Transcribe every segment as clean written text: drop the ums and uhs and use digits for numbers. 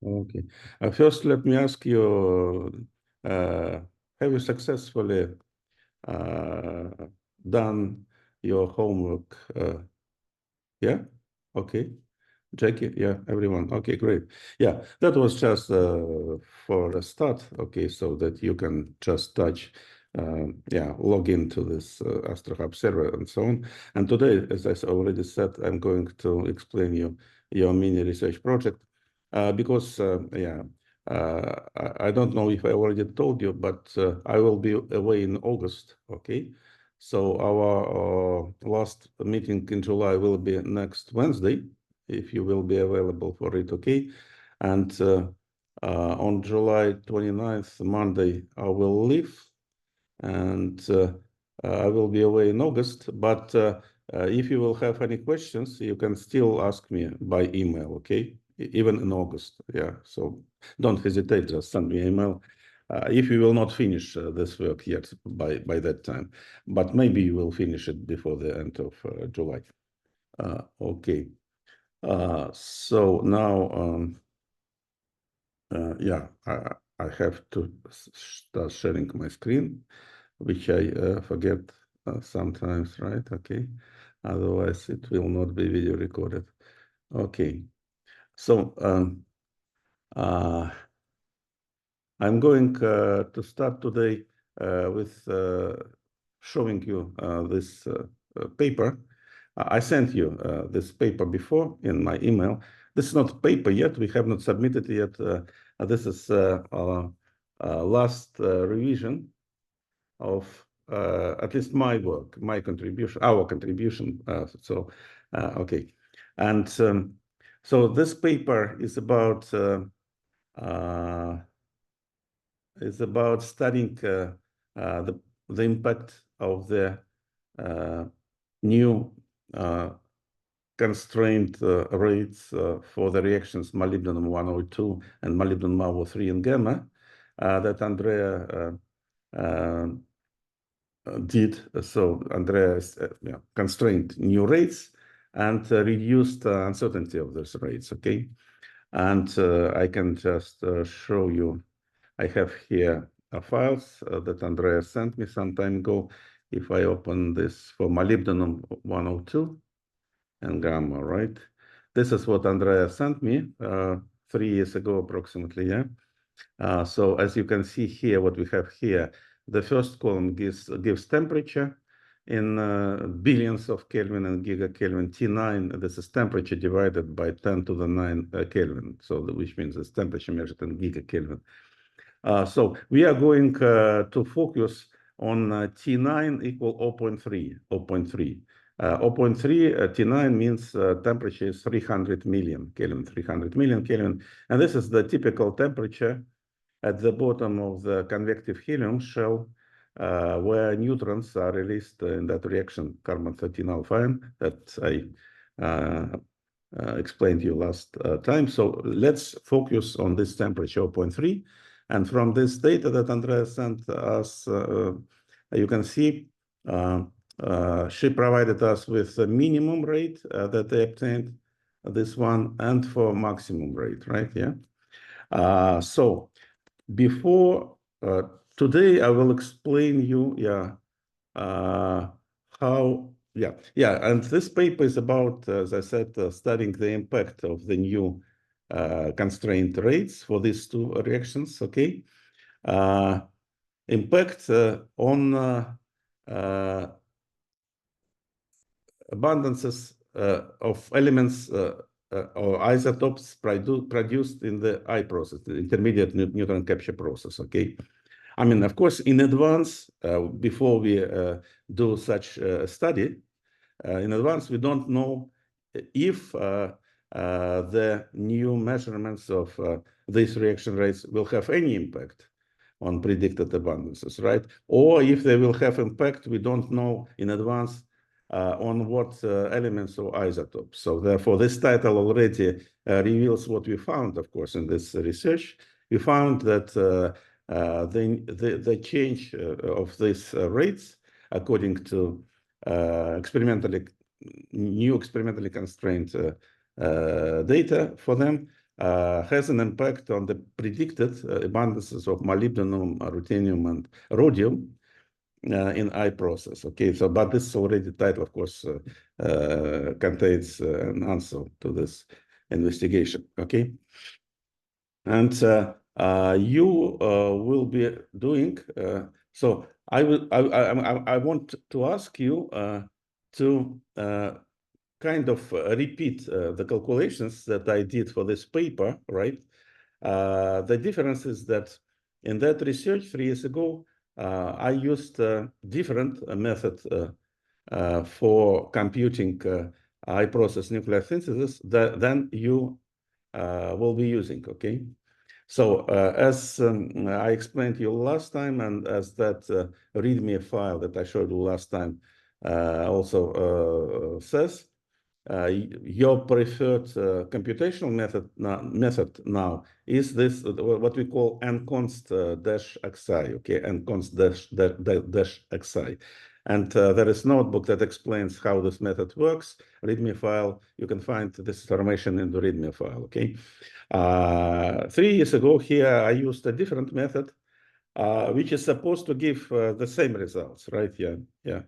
Okay. First, let me ask you, have you successfully done your homework? Yeah? Okay. Jackie, yeah, everyone. Okay, great. Yeah, that was just for a start. Okay, so that you can just touch, log into this Astrohub server and so on. And today, as I already said, I'm going to explain you your mini research project because, I don't know if I already told you, but I will be away in August. Okay. So our last meeting in July will be next Wednesday, if you will be available for it, okay? And on July 29th, Monday, I will leave, and I will be away in August. But if you will have any questions, you can still ask me by email, okay? Even in August, yeah. So don't hesitate, just send me an email. If you will not finish this work yet by that time, but maybe you will finish it before the end of July. Okay. So now, I have to start sharing my screen, which I forget sometimes, right? Okay. Otherwise, it will not be video recorded. Okay. So I'm going to start today with showing you this paper. I sent you this paper before in my email. This is not paper yet. We have not submitted yet. This is our last revision of at least my work, my contribution, our contribution. Okay. And so this paper is about studying the impact of the new constraint rates for the reactions molybdenum-102 and molybdenum-MaO3 in gamma that Andrea did. So Andrea constrained new rates and reduced uncertainty of those rates, okay? And I can just show you. I have here files that Andrea sent me some time ago. If I open this for molybdenum-102 and gamma, right? This is what Andrea sent me 3 years ago, approximately, yeah? So as you can see here, what we have here, the first column gives temperature in billions of Kelvin and gigakelvin. T9, this is temperature divided by 10 to the 9 Kelvin. So which means it's temperature measured in gigakelvin. So we are going to focus on T9 equal 0.3, 0.3. 0.3 T9 means temperature is 300 million Kelvin, 300 million Kelvin. And this is the typical temperature at the bottom of the convective helium shell where neutrons are released in that reaction, carbon-13 alpha that I explained to you last time. So let's focus on this temperature, 0.3. And from this data that Andrea sent us, you can see she provided us with the minimum rate that they obtained, this one, and for maximum rate, right? Yeah. So before today, I will explain you, how. And this paper is about, as I said, studying the impact of the new constraint rates for these two reactions, okay? Impact on abundances of elements or isotopes produced in the I process, the intermediate neutron capture process, okay? I mean, of course, in advance, before we do such a study, in advance, we don't know if the new measurements of these reaction rates will have any impact on predicted abundances, right? Or if they will have impact, we don't know in advance on what elements or isotopes. So therefore, this title already reveals what we found, of course, in this research. We found that the change of these rates, according to new experimentally constrained data for them, has an impact on the predicted abundances of molybdenum, ruthenium, and rhodium in I process. Okay, so but this already title, of course, contains an answer to this investigation. Okay, and you will be doing so. I want to ask you to kind of repeat the calculations that I did for this paper, right? The difference is that in that research 3 years ago, I used a different method for computing high process nuclear synthesis than you will be using, okay? So as I explained to you last time, and as that README file that I showed you last time also says, your preferred computational method now is this what we call nconst-xi, okay, nconst-xi. And there is a notebook that explains how this method works. README file, you can find this information in the README file, okay? 3 years ago here, I used a different method, which is supposed to give the same results, right? Yeah.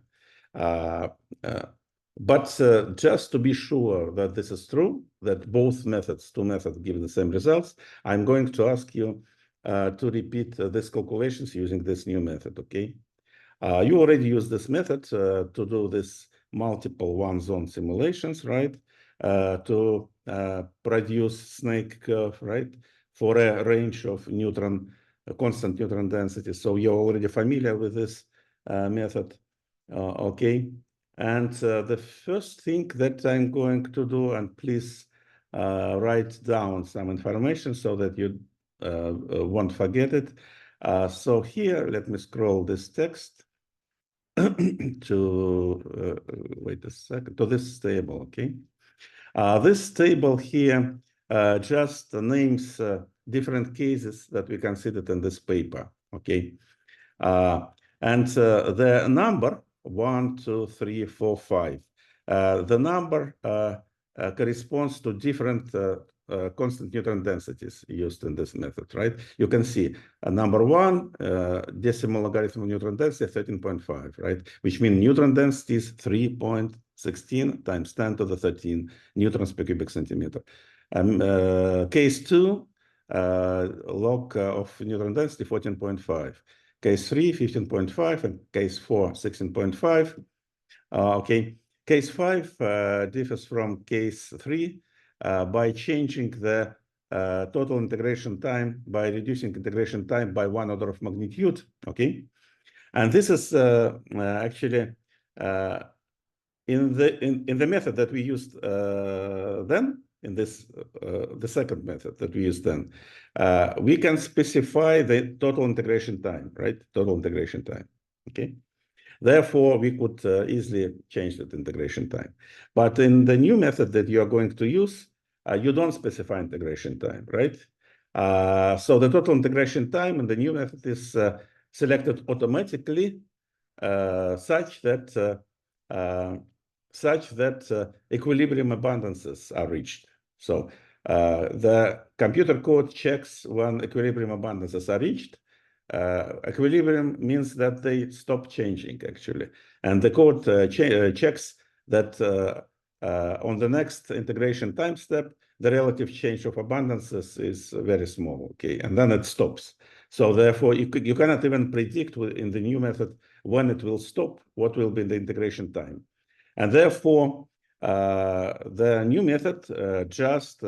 But just to be sure that this is true, that both methods, two methods give the same results, I'm going to ask you to repeat these calculations using this new method, okay? You already used this method to do this multiple one-zone simulations, right? To produce snake curve, right? For a range of neutron, constant neutron density. So you're already familiar with this method, okay? And the first thing that I'm going to do, and please write down some information so that you won't forget it. So here, let me scroll this text to, wait a second, to this table, okay? This table here just names different cases that we considered in this paper, okay? And the number 1, 2, 3, 4, 5. The number corresponds to different constant neutron densities used in this method, right? You can see number 1, decimal logarithm of neutron density 13.5, right? Which means neutron density is 3.16 times 10 to the 13 neutrons per cubic centimeter. Case 2, log of neutron density 14.5. Case 3, 15.5, and case 4, 16.5. Okay, case 5 differs from case 3 by changing the total integration time, by reducing integration time by 1 order of magnitude, okay? And this is actually in the method that we used then, in this the second method that we used then, we can specify the total integration time, right? Total integration time, okay? Therefore, we could easily change that integration time. But in the new method that you are going to use, you don't specify integration time, right? So the total integration time in the new method is selected automatically such that equilibrium abundances are reached. So the computer code checks when equilibrium abundances are reached. Equilibrium means that they stop changing, actually. And the code checks that on the next integration time step, the relative change of abundances is very small, okay? And then it stops. So therefore, you cannot even predict in the new method when it will stop, what will be the integration time. And therefore, the new method just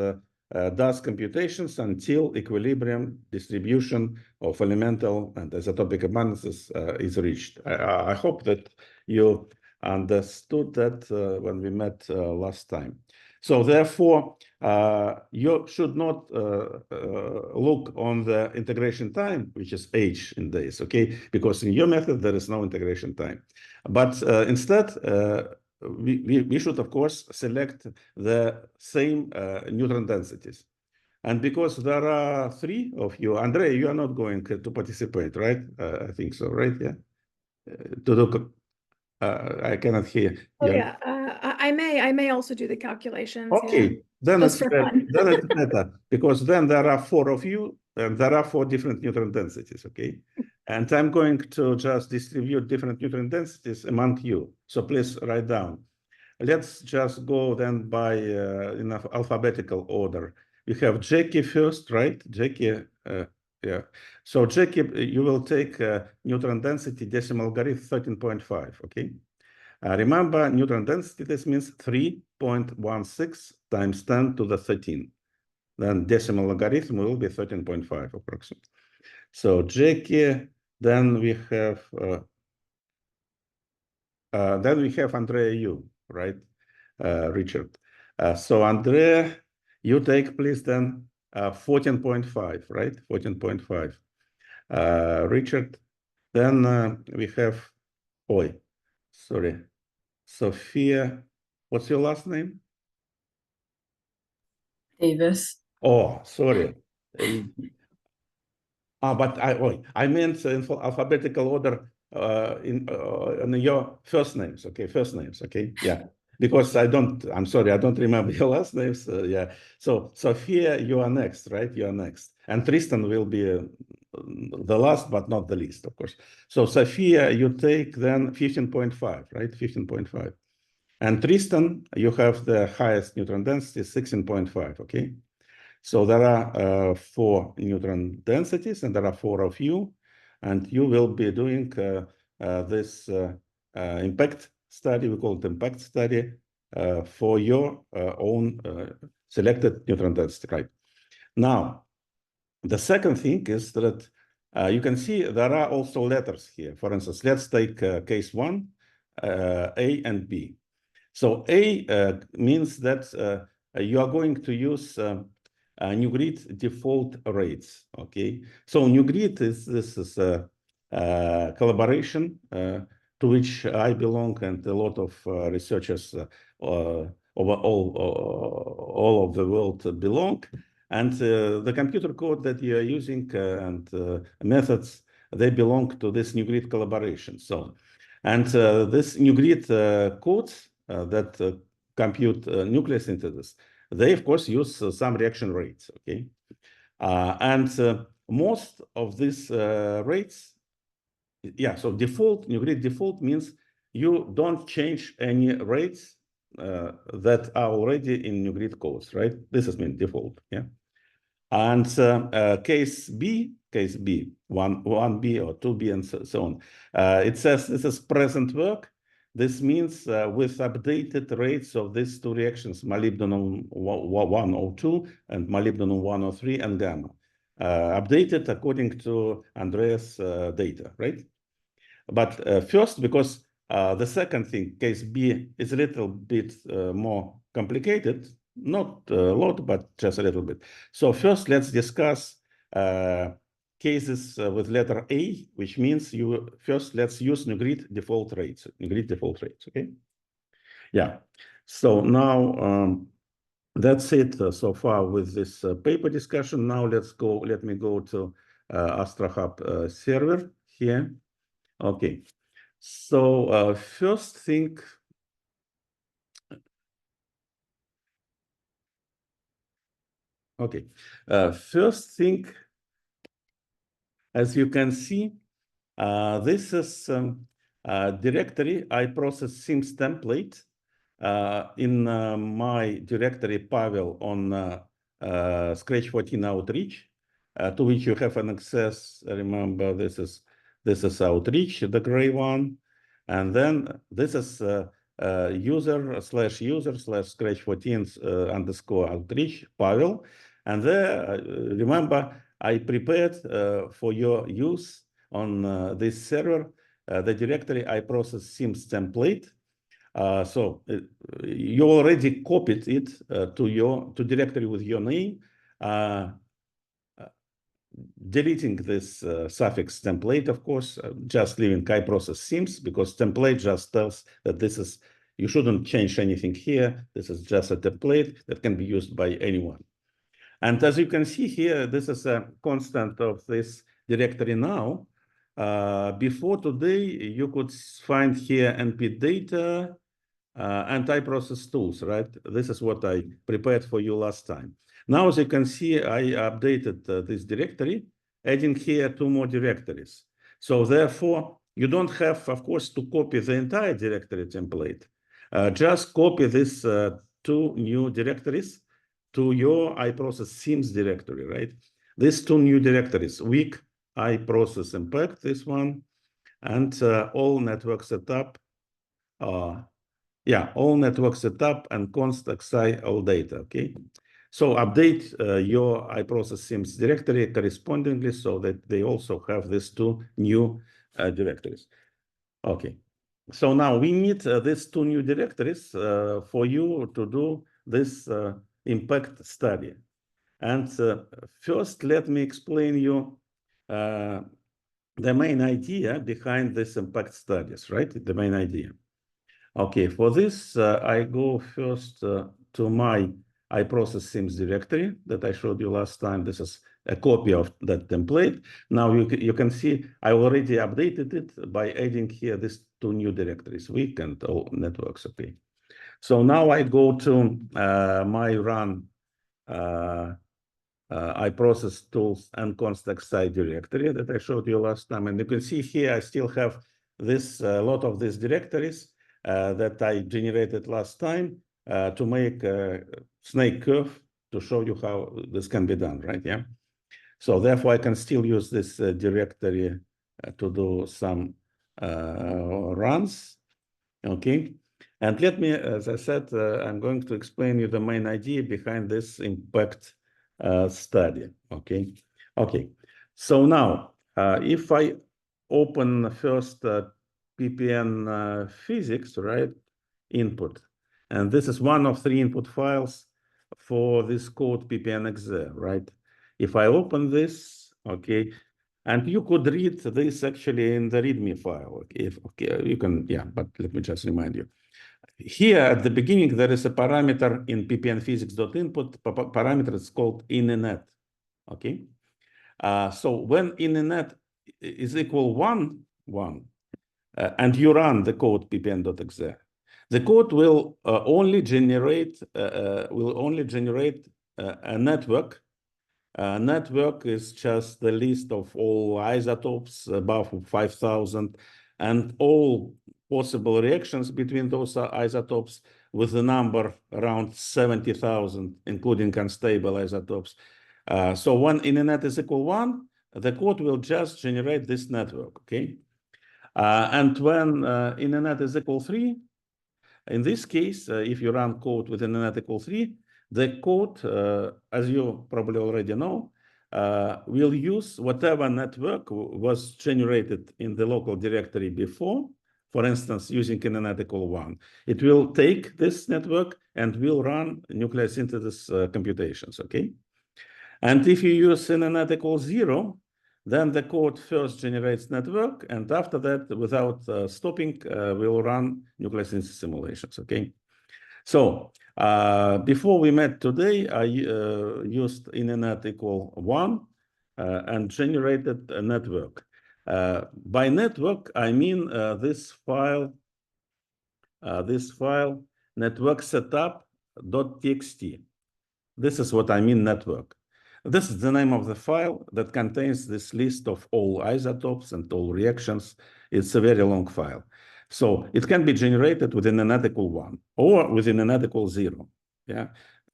does computations until equilibrium distribution of elemental and isotopic abundances is reached. I hope that you understood that when we met last time. So therefore, you should not look on the integration time, which is h in days, okay? Because in your method, there is no integration time. But instead, we should, of course, select the same neutron densities. And because there are 3 of you, Andrei, you are not going to participate, right? I think so, right? Yeah. To do, I cannot hear. Oh, yeah. I may also do the calculations. Okay. then Just it's for fun. then it's better, because then there are 4 of you, and there are 4 different neutron densities, okay? And I'm going to just distribute different neutron densities among you. So please write down. Let's just go then by in alphabetical order. We have Jackie first, right? Jackie, yeah. So Jackie, you will take neutron density decimal algorithm 13.5, okay? Remember, neutron density, this means 3.16 times 10 to the 13. Then decimal logarithm will be 13.5 approximately. So Jackie, then we have Andrea, you, right? Richard. So Andrea, you take please then 14.5, right? 14.5. Richard, then we have, sorry, Sophia, what's your last name? Davis. Oh, sorry. But I meant in alphabetical order in your first names. Okay, first names. Okay, yeah. Because I'm sorry, I don't remember your last names. Yeah. So Sophia, you are next, right? You are next, and Tristan will be the last, but not the least, of course. So Sophia, you take then 15.5, right? 15.5. And Tristan, you have the highest neutron density, 16.5, okay? So there are 4 neutron densities, and there are 4 of you, and you will be doing this impact study, we call it impact study, for your own selected neutron density, right? Now, the second thing is that you can see there are also letters here. For instance, let's take case 1, A and B. So A means that you are going to use NuGrid default rates. Okay, so NuGrid this is a collaboration to which I belong, and a lot of researchers over all of the world belong. And the computer code that you are using and methods, they belong to this NuGrid collaboration. So, and this NuGrid codes that compute nuclear synthesis, they of course use some reaction rates, okay? And most of these rates, yeah, so NuGrid default means you don't change any rates that are already in NuGrid codes, right? This is mean default, yeah? And case B, 1B or 2B and so on, it says this is present work. This means with updated rates of these 2 reactions, molybdenum 102 and molybdenum 103 and gamma, updated according to Andreas' data, right? But first, because the second thing, case B, is a little bit more complicated, not a lot, but just a little bit. So first, let's discuss cases with letter A, which means let's use NuGrid default rates. NuGrid default rates, okay? Yeah. So now that's it so far with this paper discussion. Now let me go to Astrohub server here. Okay. So first thing, okay. First thing, as you can see, this is directory I process Sims template in my directory Pavel on Scratch 14 Outreach, to which you have an access. Remember, this is Outreach, the gray one, and then this is user/Scratch 14 _ Outreach Pavel, and there remember I prepared for your use on this server the directory I process Sims template. So you already copied it to directory with your name, deleting this suffix template, of course, just leaving process Sims, because template just tells that you shouldn't change anything here. This is just a template that can be used by anyone. And as you can see here, this is a constant of this directory now. Before today, you could find here np data, anti-process tools, right? This is what I prepared for you last time. Now, as you can see, I updated this directory, adding here 2 more directories. So therefore, you don't have, of course, to copy the entire directory template. Just copy these 2 new directories to your iProcess SIMS directory, right? These 2 new directories, weak iProcess impact, this one, and all network setup, all network setup and nconst-xi all data, okay? So update your iProcess SIMS directory correspondingly so that they also have these 2 new directories. Okay, so now we need these 2 new directories for you to do this impact study. And first, let me explain you the main idea behind this impact studies, right? The main idea. Okay, for this, I go first to my iProcess SIMS directory that I showed you last time. This is a copy of that template. Now you can see I already updated it by adding here these 2 new directories, weak and all networks, okay. So now I go to my run iProcess tools and nconst-xi directory that I showed you last time. And you can see here I still have this lot of these directories that I generated last time to make a snake curve to show you how this can be done, right? Yeah. So therefore, I can still use this directory to do some runs, okay? And let me, as I said, I'm going to explain you the main idea behind this impact study, okay? Okay, so now, if I open first PPN physics, right, input, and this is one of 3 input files for this code PPN.exe, right? If I open this, okay, and you could read this actually in the README file, okay, you can, yeah, but let me just remind you. Here at the beginning, there is a parameter in ppnphysics.input, parameter is called init, okay? So when init is equal 1, and you run the code ppn.exe, the code will only generate a network. Network is just the list of all isotopes above 5,000 and all possible reactions between those isotopes with a number around 70,000, including unstable isotopes. So when init is equal 1, the code will just generate this network, okay? And when init is equal 3, in this case, if you run code with init equal 3, the code, as you probably already know, will use whatever network was generated in the local directory before, for instance, using init equal 1. It will take this network and will run nuclear synthesis computations, okay? And if you use init equal 0, then the code first generates network, and after that, without stopping, will run nuclear synthesis simulations, okay? So before we met today, I used init equal 1 and generated a network. By network, I mean this file network setup.txt. This is what I mean network. This is the name of the file that contains this list of all isotopes and all reactions. It's a very long file. So it can be generated with init equal 1 or with init equal 0. Yeah,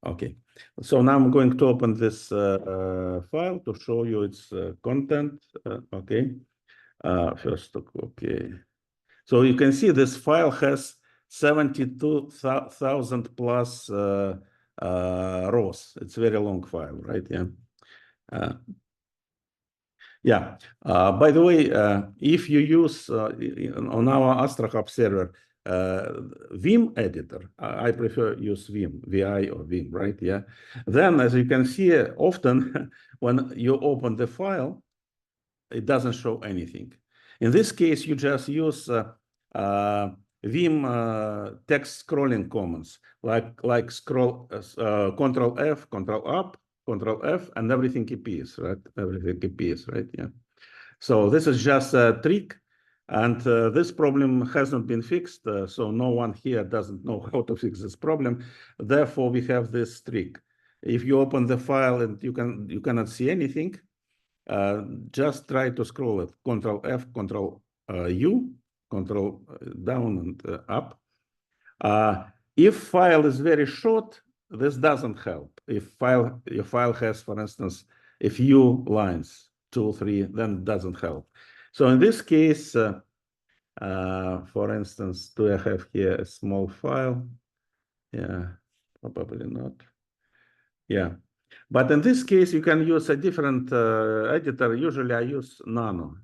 okay. So now I'm going to open this file to show you its content. Okay, first, okay. So you can see this file has 72,000 plus rows. It's a very long file, right? Yeah. By the way, if you use on our Astrohub server Vim editor, I prefer use Vim, VI or Vim, right? Yeah. Then, as you can see, often when you open the file, it doesn't show anything. In this case, you just use Vim text scrolling commands like scroll Control F, Control Up, Control F, and everything appears, right? Everything appears, right? Yeah. So this is just a trick And this problem hasn't been fixed, so no one here doesn't know how to fix this problem. Therefore, we have this trick. If you open the file and you cannot see anything, just try to scroll it. Control F, Control U, Control down and up. If file is very short, this doesn't help. If your file has, for instance, a few lines, 2 or 3, then it doesn't help. So in this case, for instance, do I have here a small file? Yeah, probably not. Yeah, but in this case, you can use a different editor. Usually I use Nano,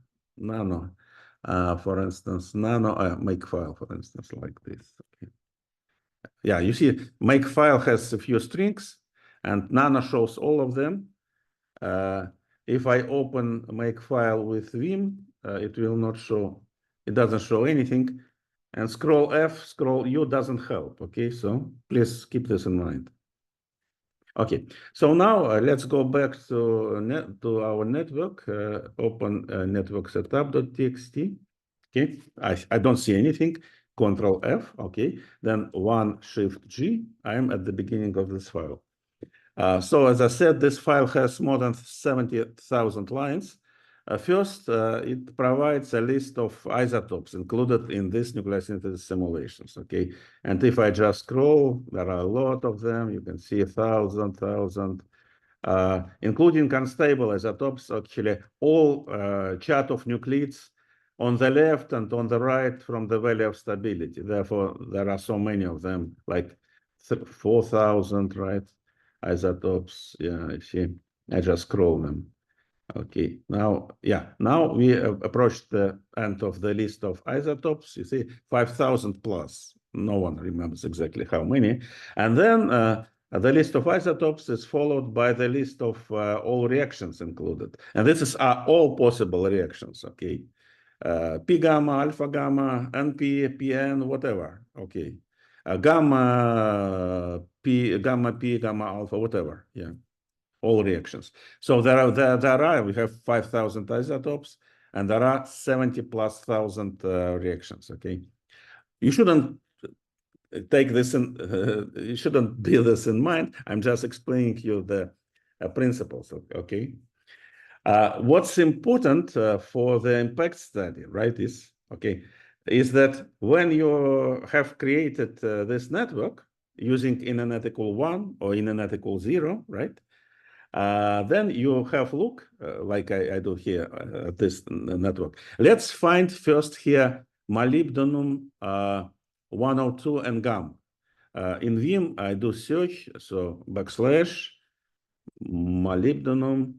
for instance, Nano Makefile, for instance, like this. Okay. Yeah, you see, Makefile has a few strings, and Nano shows all of them. If I open Makefile with Vim, it will not show. It doesn't show anything. And scroll F, scroll U doesn't help. Okay, so please keep this in mind. Okay, so now let's go back to our network. Open network setup.txt. Okay, I don't see anything. Control F. Okay, then 1 Shift G. I am at the beginning of this file. So as I said, this file has more than 70,000 lines. First, it provides a list of isotopes included in this nuclear synthesis simulations, okay? And if I just scroll, there are a lot of them. You can see 1,000, including unstable isotopes, actually all chart of nuclides on the left and on the right from the value of stability. Therefore, there are so many of them, like 4,000, right? Isotopes, yeah, I see. I just scroll them. Okay, now we approach the end of the list of isotopes. You see 5,000 plus. No one remembers exactly how many. And then the list of isotopes is followed by the list of all reactions included. And this is all possible reactions, okay? P gamma, alpha gamma, NP, PN, whatever, okay? Gamma P, gamma alpha, whatever, yeah. All reactions. So there are we have 5,000 isotopes, and there are 70 plus thousand reactions. Okay, you shouldn't take this in. You shouldn't bear this in mind. I'm just explaining you the principles. Okay, what's important for the impact study, right? Is that when you have created this network using internet equal 1 or internet equal 0, right? Then you have look, like I do here at this network. Let's find first here molybdenum 102 and gamma. In Vim, I do search, so / molybdenum.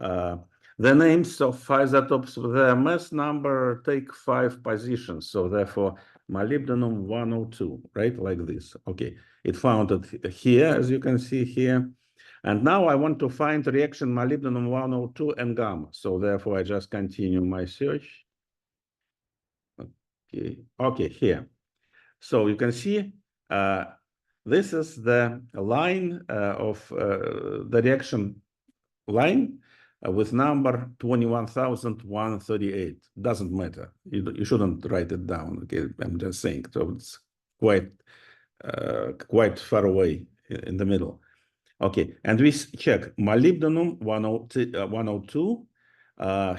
The names of isotopes with their mass number take 5 positions. So therefore, molybdenum 102, right? Like this. Okay, it found it here, as you can see here. And now I want to find reaction molybdenum 102 and gamma. So therefore, I just continue my search. Okay, here. So you can see this is the line of the reaction line with number 21,138. Doesn't matter. You shouldn't write it down. Okay, I'm just saying. So it's quite far away in the middle. Okay, and we check molybdenum 102.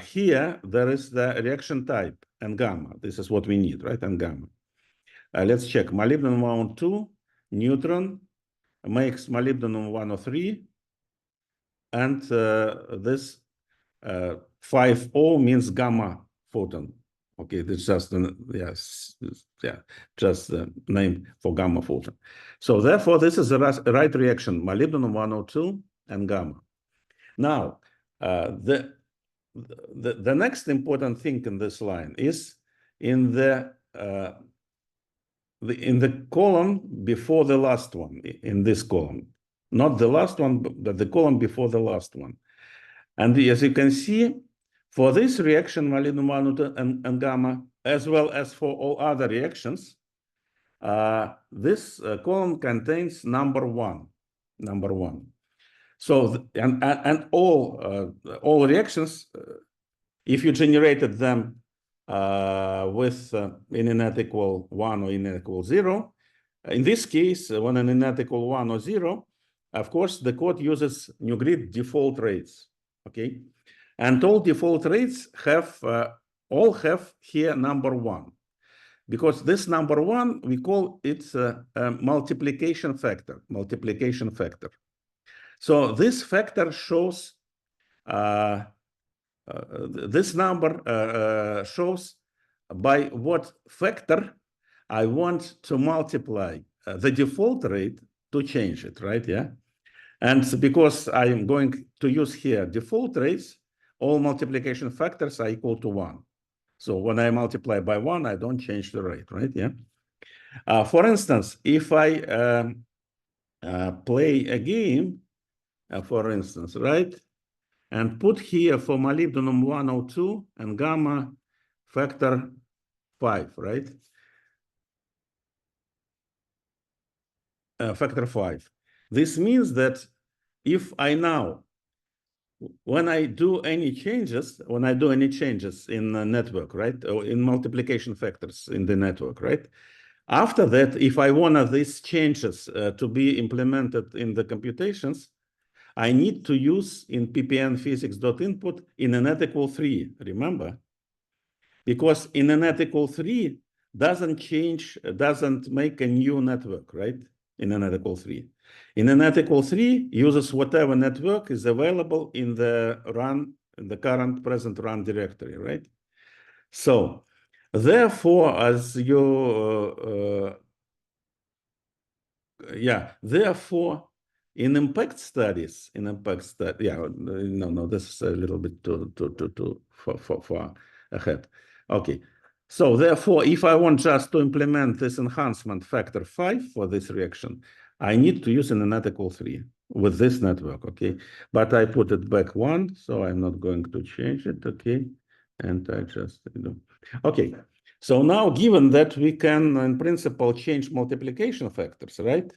Here, there is the reaction type and gamma. This is what we need, right? And gamma. Let's check molybdenum 102, neutron, makes molybdenum 103. And this 5O means gamma photon. Okay, it's just just the name for gamma photon. So therefore, this is the right reaction: molybdenum 102 and gamma. Now, the next important thing in this line is in the column before the last one. In this column, not the last one, but the column before the last one. And as you can see, for this reaction, molybdenum 102 and gamma, as well as for all other reactions, this column contains number one. So and all reactions, if you generated them with n not equal 1 or n not equal 0. In this case, when n not equal 1 or 0, of course, the code uses NuGrid default rates, okay? And all default rates have, all have here number 1. Because this number 1, we call it a multiplication factor, So this factor shows, this number shows by what factor I want to multiply the default rate to change it, right? Yeah. And because I'm going to use here default rates, all multiplication factors are equal to 1. So when I multiply by 1, I don't change the rate, right? Yeah. For instance, if I play a game, for instance, right? And put here for molybdenum 102 and gamma factor 5, right? Factor 5. This means that if I now, when I do any changes in the network, right, or in multiplication factors in the network, right, after that, if I want these changes to be implemented in the computations, I need to use in ppn physics.input in a net equal 3, remember? Because in a net equal 3 doesn't make a new network, right? In a net equal 3. In a net equal 3 uses whatever network is available in the current present run directory, right? So therefore, as you therefore in impact studies, this is a little bit too far ahead. Okay, so therefore, if I want just to implement this enhancement factor 5 for this reaction, I need to use an net equal 3 with this network, okay? But I put it back 1, so I'm not going to change it, okay? And I just, okay. So now, given that we can, in principle, change multiplication factors, right?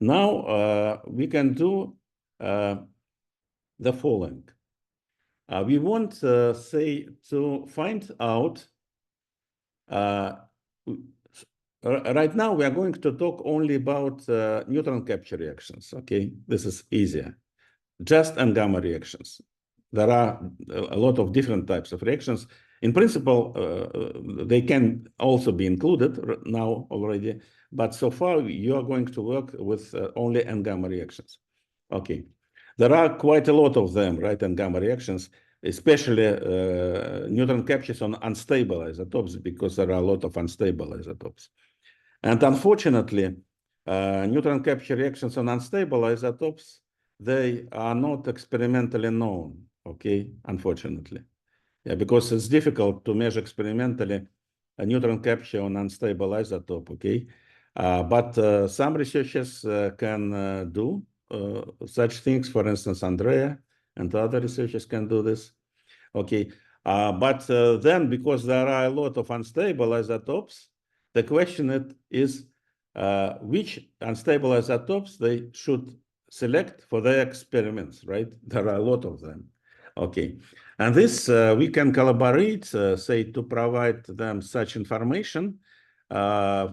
Now we can do the following. We want, say, to find out, right now we are going to talk only about neutron capture reactions, okay? This is easier. Just and gamma reactions. There are a lot of different types of reactions. In principle, they can also be included now already, but so far you are going to work with only N-gamma reactions. Okay, there are quite a lot of them, right? N-gamma reactions, especially neutron captures on unstable isotopes, because there are a lot of unstable isotopes. And unfortunately, neutron capture reactions on unstable isotopes, they are not experimentally known, okay, unfortunately. Yeah, because it's difficult to measure experimentally a neutron capture on unstable isotope, okay? But some researchers can do such things. For instance, Andrea and other researchers can do this, okay? But then, because there are a lot of unstable isotopes, the question is which unstable isotopes they should select for their experiments, right? There are a lot of them. Okay, and this we can collaborate, say, to provide them such information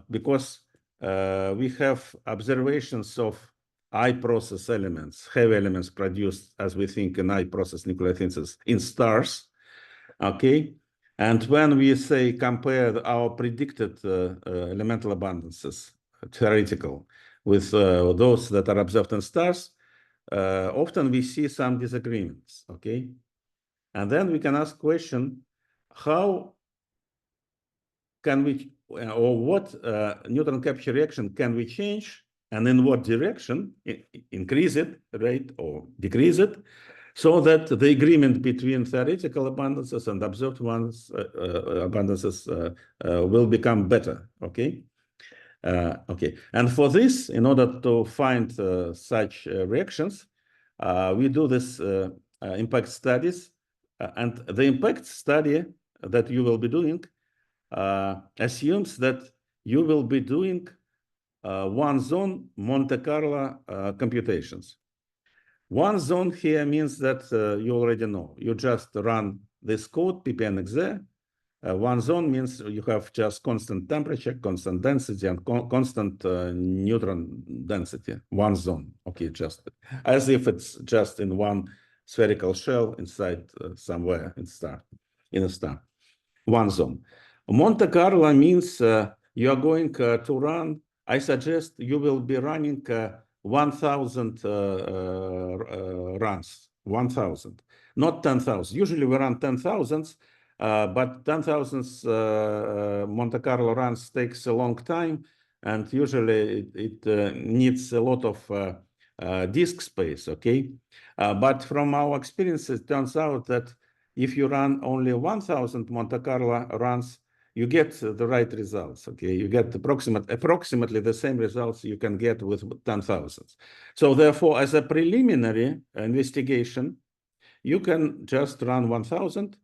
because we have observations of I-process elements, heavy elements produced, as we think, in I-process nucleosynthesis in stars, okay? And when we say compare our predicted elemental abundances, theoretical, with those that are observed in stars, often we see some disagreements, okay? And then we can ask question, how can we, or what neutron capture reaction can we change, and in what direction, increase it, right, or decrease it, so that the agreement between theoretical abundances and observed ones abundances will become better, okay? Okay, and for this, in order to find such reactions, we do this impact studies, and the impact study that you will be doing assumes that you will be doing one zone Monte Carlo computations. One zone here means that you already know. You just run this code, ppn.xi, One zone means you have just constant temperature, constant density, and constant neutron density. One zone, okay, just as if it's just in one spherical shell inside somewhere in a star. One zone. Monte Carlo means you are going to run. I suggest you will be running 1,000 runs. 1,000, not 10,000. Usually we run 10,000s. But 10,000 Monte Carlo runs takes a long time, and usually it needs a lot of disk space, okay? But from our experience, it turns out that if you run only 1,000 Monte Carlo runs, you get the right results, okay? You get approximately the same results you can get with 10,000. So therefore, as a preliminary investigation, you can just run 1,000.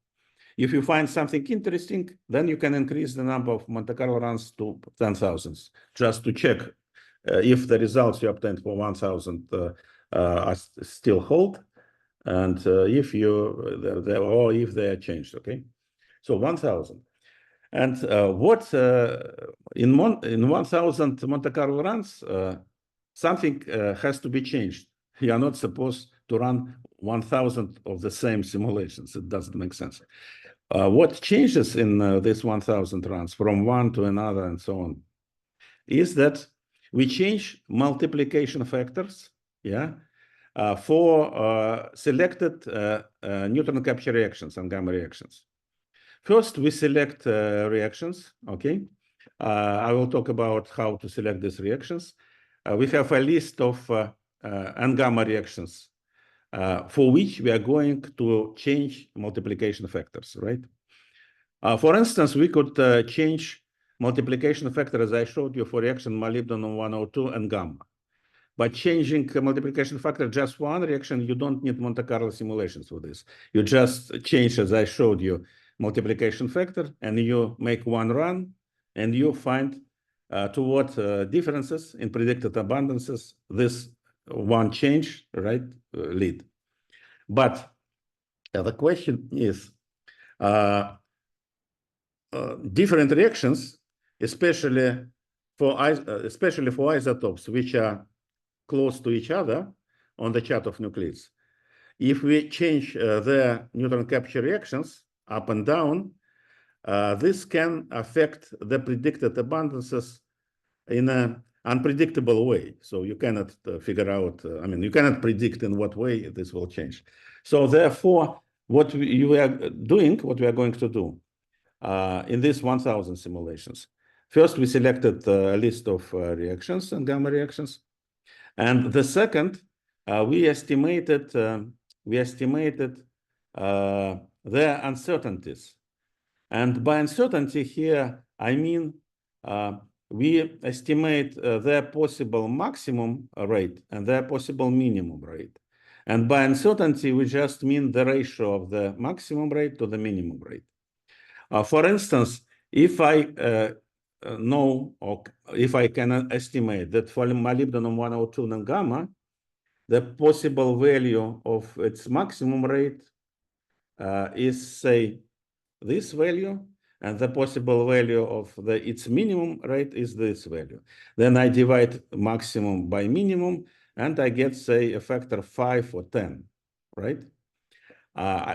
If you find something interesting, then you can increase the number of Monte Carlo runs to 10,000, just to check if the results you obtained for 1,000 still hold, and if they are changed. Okay, so 1,000, and what in 1,000 Monte Carlo runs, something has to be changed. You are not supposed to run 1,000 of the same simulations. It doesn't make sense. What changes in this 1,000 runs from one to another and so on is that we change multiplication factors, yeah, for selected neutron capture reactions and gamma reactions. First, we select reactions, okay? I will talk about how to select these reactions. We have a list of N-gamma reactions for which we are going to change multiplication factors, right? For instance, we could change multiplication factor, as I showed you, for reaction molybdenum 102 and gamma. By changing multiplication factor just for one reaction, you don't need Monte Carlo simulations for this. You just change, as I showed you, multiplication factor, and you make one run, and you find to what differences in predicted abundances this one change, right, lead. But the question is, different reactions, especially for isotopes which are close to each other on the chart of nuclides. If we change their neutron capture reactions up and down, this can affect the predicted abundances in an unpredictable way. So you cannot figure out, you cannot predict in what way this will change. So therefore, what we are going to do in these 1,000 simulations. First, we selected a list of reactions and gamma reactions. And the second, we estimated their uncertainties. And by uncertainty here, I mean we estimate their possible maximum rate and their possible minimum rate. And by uncertainty, we just mean the ratio of the maximum rate to the minimum rate. For instance, if I know, or if I can estimate that for molybdenum 102 and gamma, the possible value of its maximum rate is, say, this value, and the possible value of its minimum rate is this value. Then I divide maximum by minimum, and I get, say, a factor 5 or 10, right?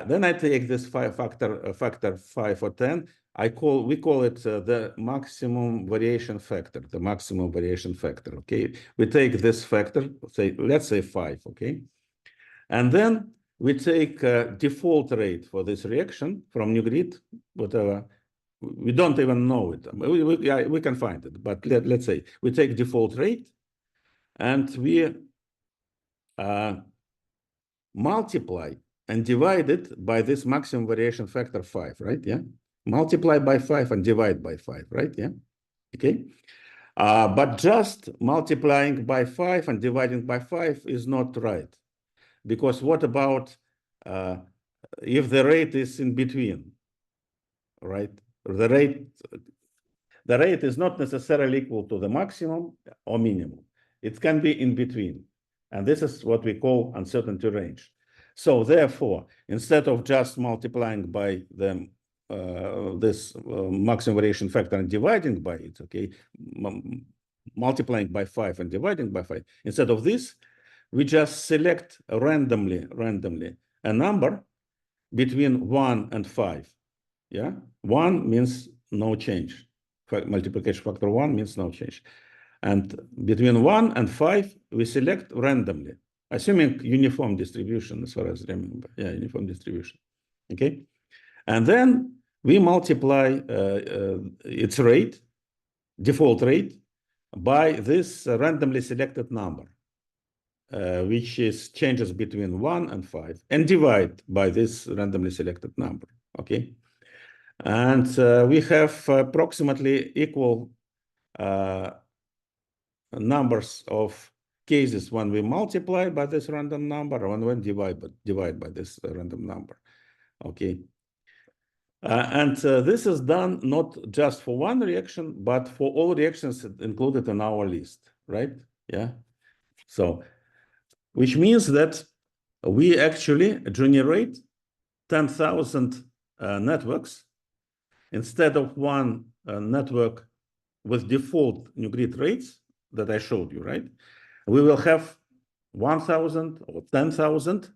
Then I take this factor 5 or 10. We call it the maximum variation factor, the maximum variation factor, okay? We take this factor, let's say 5, okay? And then we take default rate for this reaction from NuGrid, whatever. We don't even know it. We can find it, but let's say we take default rate, and we multiply and divide it by this maximum variation factor 5, right? Yeah. Multiply by 5 and divide by 5, right? Yeah. Okay. But just multiplying by 5 and dividing by 5 is not right. Because what about if the rate is in between, right? The rate is not necessarily equal to the maximum or minimum. It can be in between. And this is what we call uncertainty range. So therefore, instead of just multiplying by the this maximum variation factor and dividing by it, okay, multiplying by 5 and dividing by 5. Instead of this, we just select randomly a number between 1 and 5. Yeah, 1 means no change. Multiplication factor 1 means no change. And between 1 and 5, we select randomly, assuming uniform distribution, as far as I remember. Yeah, uniform distribution. Okay. And then we multiply its rate, default rate, by this randomly selected number, which changes between 1 and 5, and divide by this randomly selected number. Okay. And we have approximately equal numbers of cases when we multiply by this random number and when divide by this random number. Okay. And this is done not just for one reaction, but for all reactions included in our list, right? Yeah. So, which means that we actually generate 10,000 networks instead of one network with default new grid rates that I showed you, right? We will have 1,000 or 10,000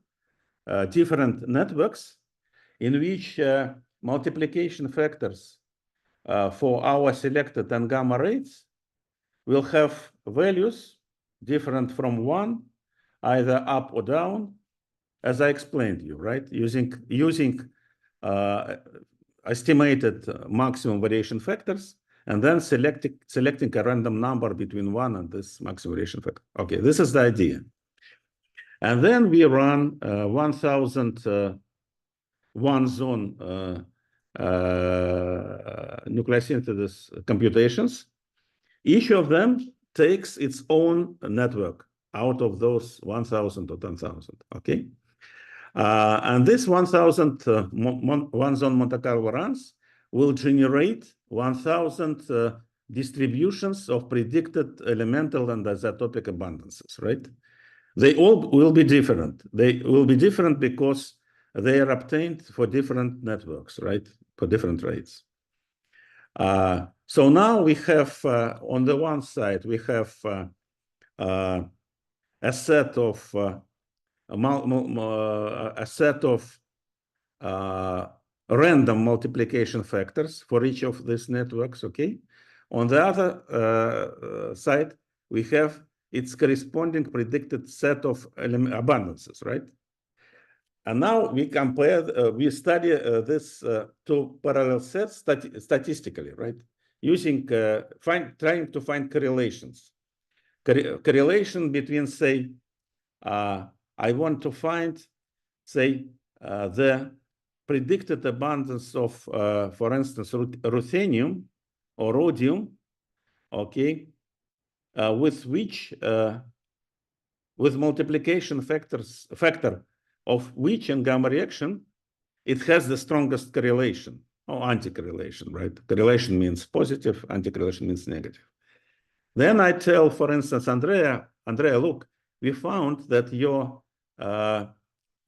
different networks in which multiplication factors for our selected and gamma rates will have values different from 1, either up or down, as I explained to you, right? Using estimated maximum variation factors, and then selecting a random number between 1 and this maximum variation factor. Okay, this is the idea. And then we run 1,000 one-zone nucleosynthesis computations. Each of them takes its own network out of those 1,000 or 10,000, okay? And this 1,000 one-zone Monte Carlo runs will generate 1,000 distributions of predicted elemental and isotopic abundances, right? They all will be different. They will be different because they are obtained for different networks, right? For different rates. So now we have, on the one side, we have a set of random multiplication factors for each of these networks, okay? On the other side, we have its corresponding predicted set of abundances, right? And now we compare, we study this two parallel sets statistically, right? Using, trying to find correlations. Correlation between, say, I want to find, say, the predicted abundance of, for instance, ruthenium or rhodium, okay, with which, with multiplication factor of which in gamma reaction, it has the strongest correlation, or anti-correlation, right? Correlation means positive, anti-correlation means negative. Then I tell, for instance, Andrea, look, we found that your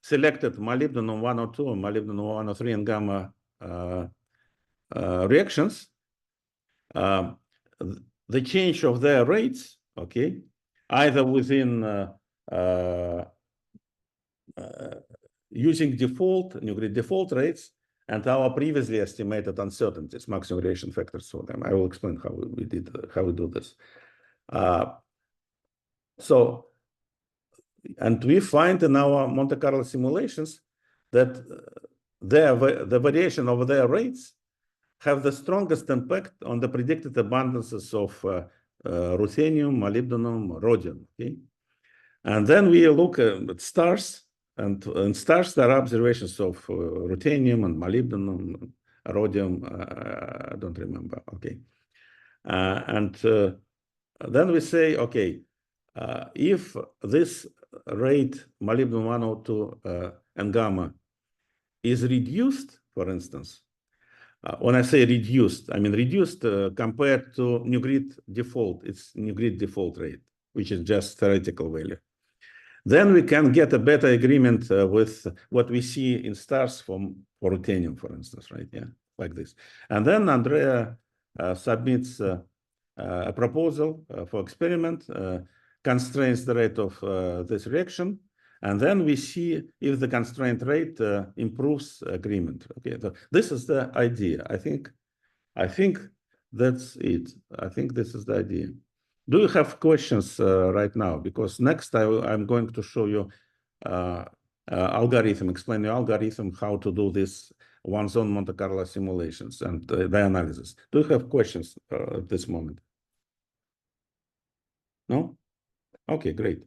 selected molybdenum 102 and molybdenum 103 and gamma reactions, the change of their rates, okay, either within using new grid default rates and our previously estimated uncertainties, maximum variation factors for them. I will explain how we do this. So, and we find in our Monte Carlo simulations that the variation of their rates have the strongest impact on the predicted abundances of ruthenium, molybdenum, rhodium, okay? And then we look at stars, and in stars there are observations of ruthenium and molybdenum, rhodium, I don't remember, okay? And then we say, okay, if this rate, molybdenum 102 and gamma, is reduced, for instance, when I say reduced, I mean reduced compared to new grid default, it's new grid default rate, which is just theoretical value. Then we can get a better agreement with what we see in stars for ruthenium, for instance, right? Yeah. like this. And then Andrea submits a proposal for experiment, constrains the rate of this reaction, and then we see if the constraint rate improves agreement. Okay, so this is the idea. I think that's it. I think this is the idea. Do you have questions right now? Because next I'm going to show you algorithm, explain the algorithm how to do this one-zone Monte Carlo simulations and the analysis. Do you have questions at this moment? No? Okay, great.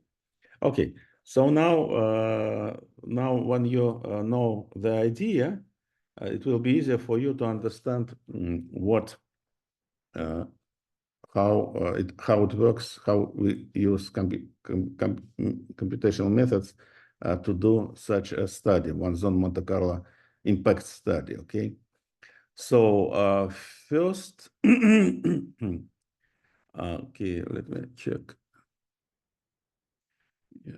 Okay, so now when you know the idea, it will be easier for you to understand what how it works, how we use computational methods to do such a study, one-zone Monte Carlo impact study. Okay, so first, okay, let me check. Yeah.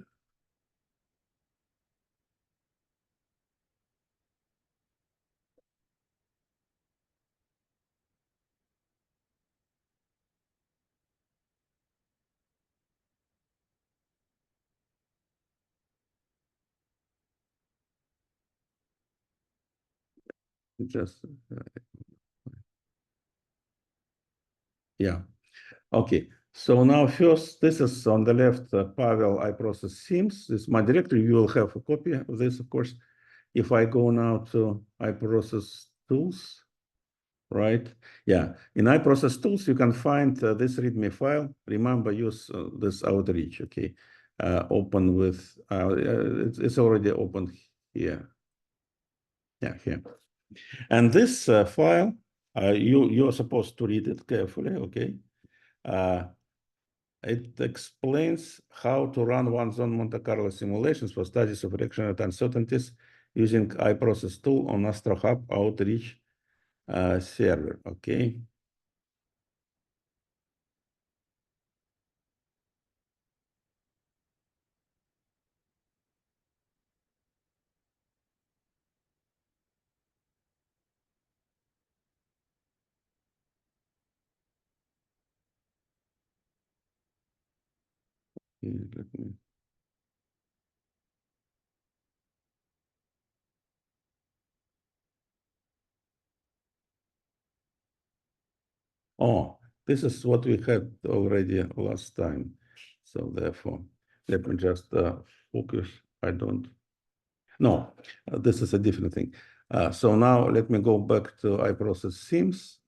Just yeah. Okay. So now first, this is on the left, Pavel iProcess Sims. This is my directory. You will have a copy of this, of course. If I go now to iProcess Tools, right? Yeah. In iProcess Tools, you can find this README file. Remember, use this outreach. Okay. Open with, it's already open here. Yeah, here. And this file, you're supposed to read it carefully. Okay. It explains how to run one-zone Monte Carlo simulations for studies of reaction rate uncertainties using iProcess tool on Astrohub Outreach server. Okay. Let me. Oh, this is what we had already last time. So therefore, let me just focus. I don't. No, this is a different thing. So now let me go back to iProcess Sims,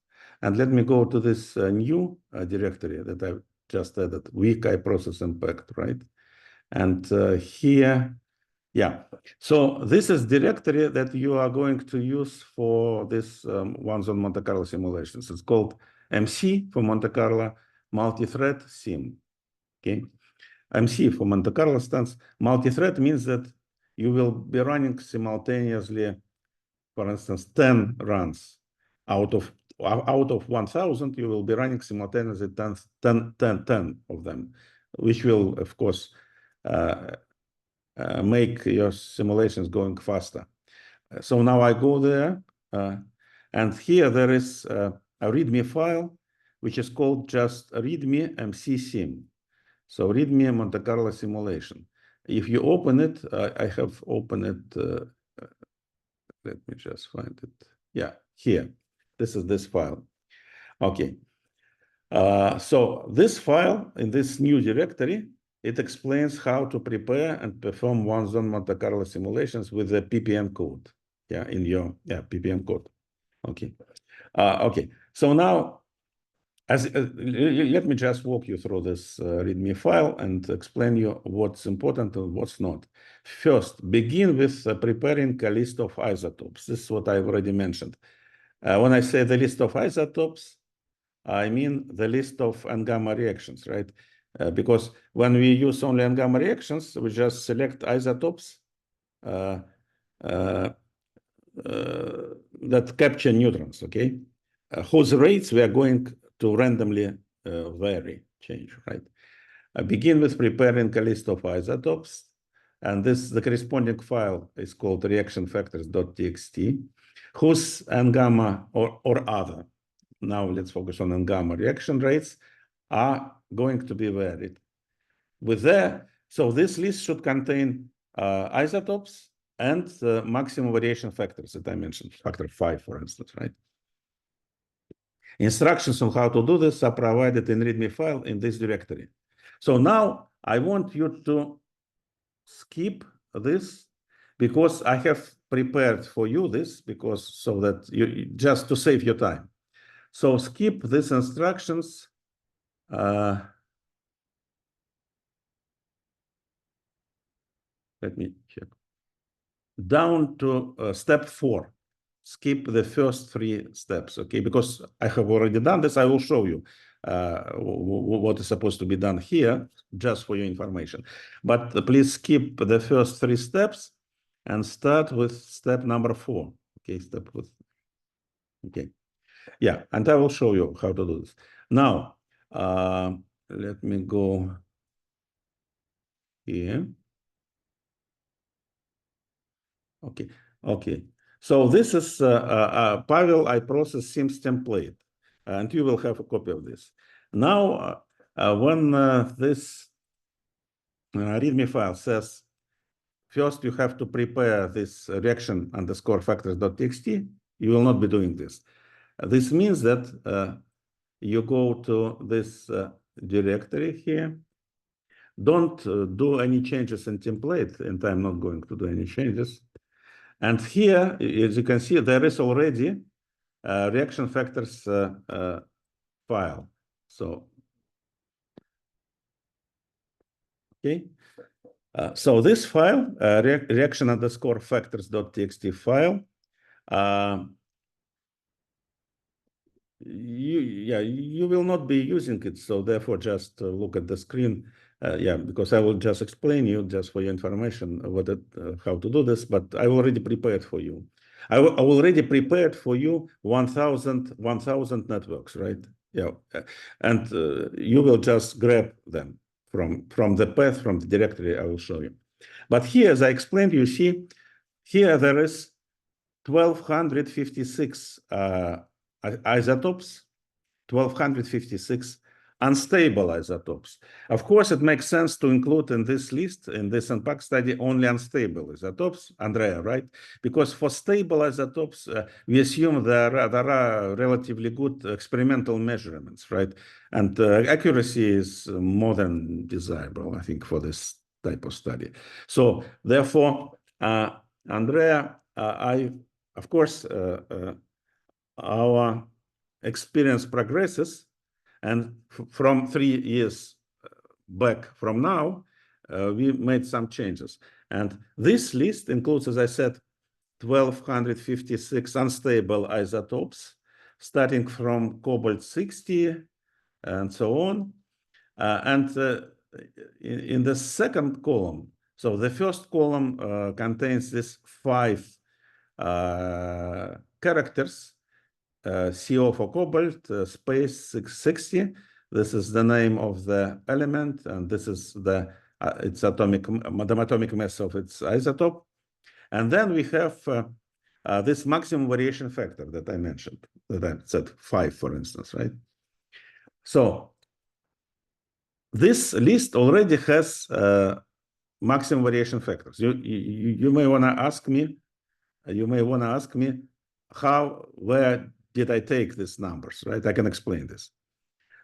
and let me go to this new directory that I've just added, weak iProcess impact, right? And here, yeah. So this is directory that you are going to use for this one-zone Monte Carlo simulations. It's called MC for Monte Carlo multi-thread sim. Okay. MC for Monte Carlo stands. Multi-thread means that you will be running simultaneously, for instance, 10 runs out of 1,000. You will be running simultaneously 10 of them, which will, of course, make your simulations going faster. So now I go there, and here there is a README file, which is called just README MC sim. So README Monte Carlo simulation. If you open it, I have opened it. Let me just find it. Yeah, here. This is this file. Okay. So this file in this new directory, it explains how to prepare and perform one-zone Monte Carlo simulations with the PPM code. Yeah, in your PPM code. Okay. Okay. So now, let me just walk you through this README file and explain you what's important and what's not. First, begin with preparing a list of isotopes. This is what I've already mentioned. When I say the list of isotopes, I mean the list of N-gamma reactions, right? Because when we use only N-gamma reactions, we just select isotopes that capture neutrons, okay? Whose rates we are going to randomly vary, change, right? Begin with preparing a list of isotopes. and the corresponding file is called reaction factors.txt, whose n-gamma or other, now let's focus on n-gamma reaction rates, are going to be varied. So this list should contain isotopes and the maximum variation factors that I mentioned, factor 5, for instance, right? Instructions on how to do this are provided in README file in this directory. So now I want you to skip this because I have prepared for you this so that you just to save your time. So skip these instructions. Let me check. Down to step 4. Skip the first 3 steps, okay? Because I have already done this. I will show you what is supposed to be done here, just for your information. But please skip the first 3 steps and start with step number 4. Okay, okay. Yeah, and I will show you how to do this. Now, let me go here. Okay. So this is Pavel iProcess Sims template, and you will have a copy of this. Now, when this README file says, first you have to prepare this reaction underscore factors.txt, you will not be doing this. This means that you go to this directory here. Don't do any changes in template, and I'm not going to do any changes. And here, as you can see, there is already a reaction factors file. So, okay. So this file, reaction underscore factors.txt file, you will not be using it. So therefore, just look at the screen. Because I will just explain you just for your information how to do this, but I already prepared for you. I already prepared for you 1,000 networks, right? Yeah, and you will just grab them from the path, from the directory I will show you. But here, as I explained, you see, here there is 1,256 isotopes, 1,256 unstable isotopes. Of course, it makes sense to include in this list, in this impact study, only unstable isotopes, Andrea, right? Because for stable isotopes, we assume there are relatively good experimental measurements, right? And accuracy is more than desirable, I think, for this type of study. So therefore, Andrea, of course, our experience progresses, and from 3 years back from now, we made some changes. And this list includes, as I said, 1,256 unstable isotopes, starting from cobalt-60 and so on. In the second column, so the first column contains these 5 characters, CO for cobalt, space 660. This is the name of the element, and this is its atomic mass of its isotope. And then we have this maximum variation factor that I mentioned, that I said 5, for instance, right? So this list already has maximum variation factors. You may want to ask me. Where did I take these numbers, right? I can explain this.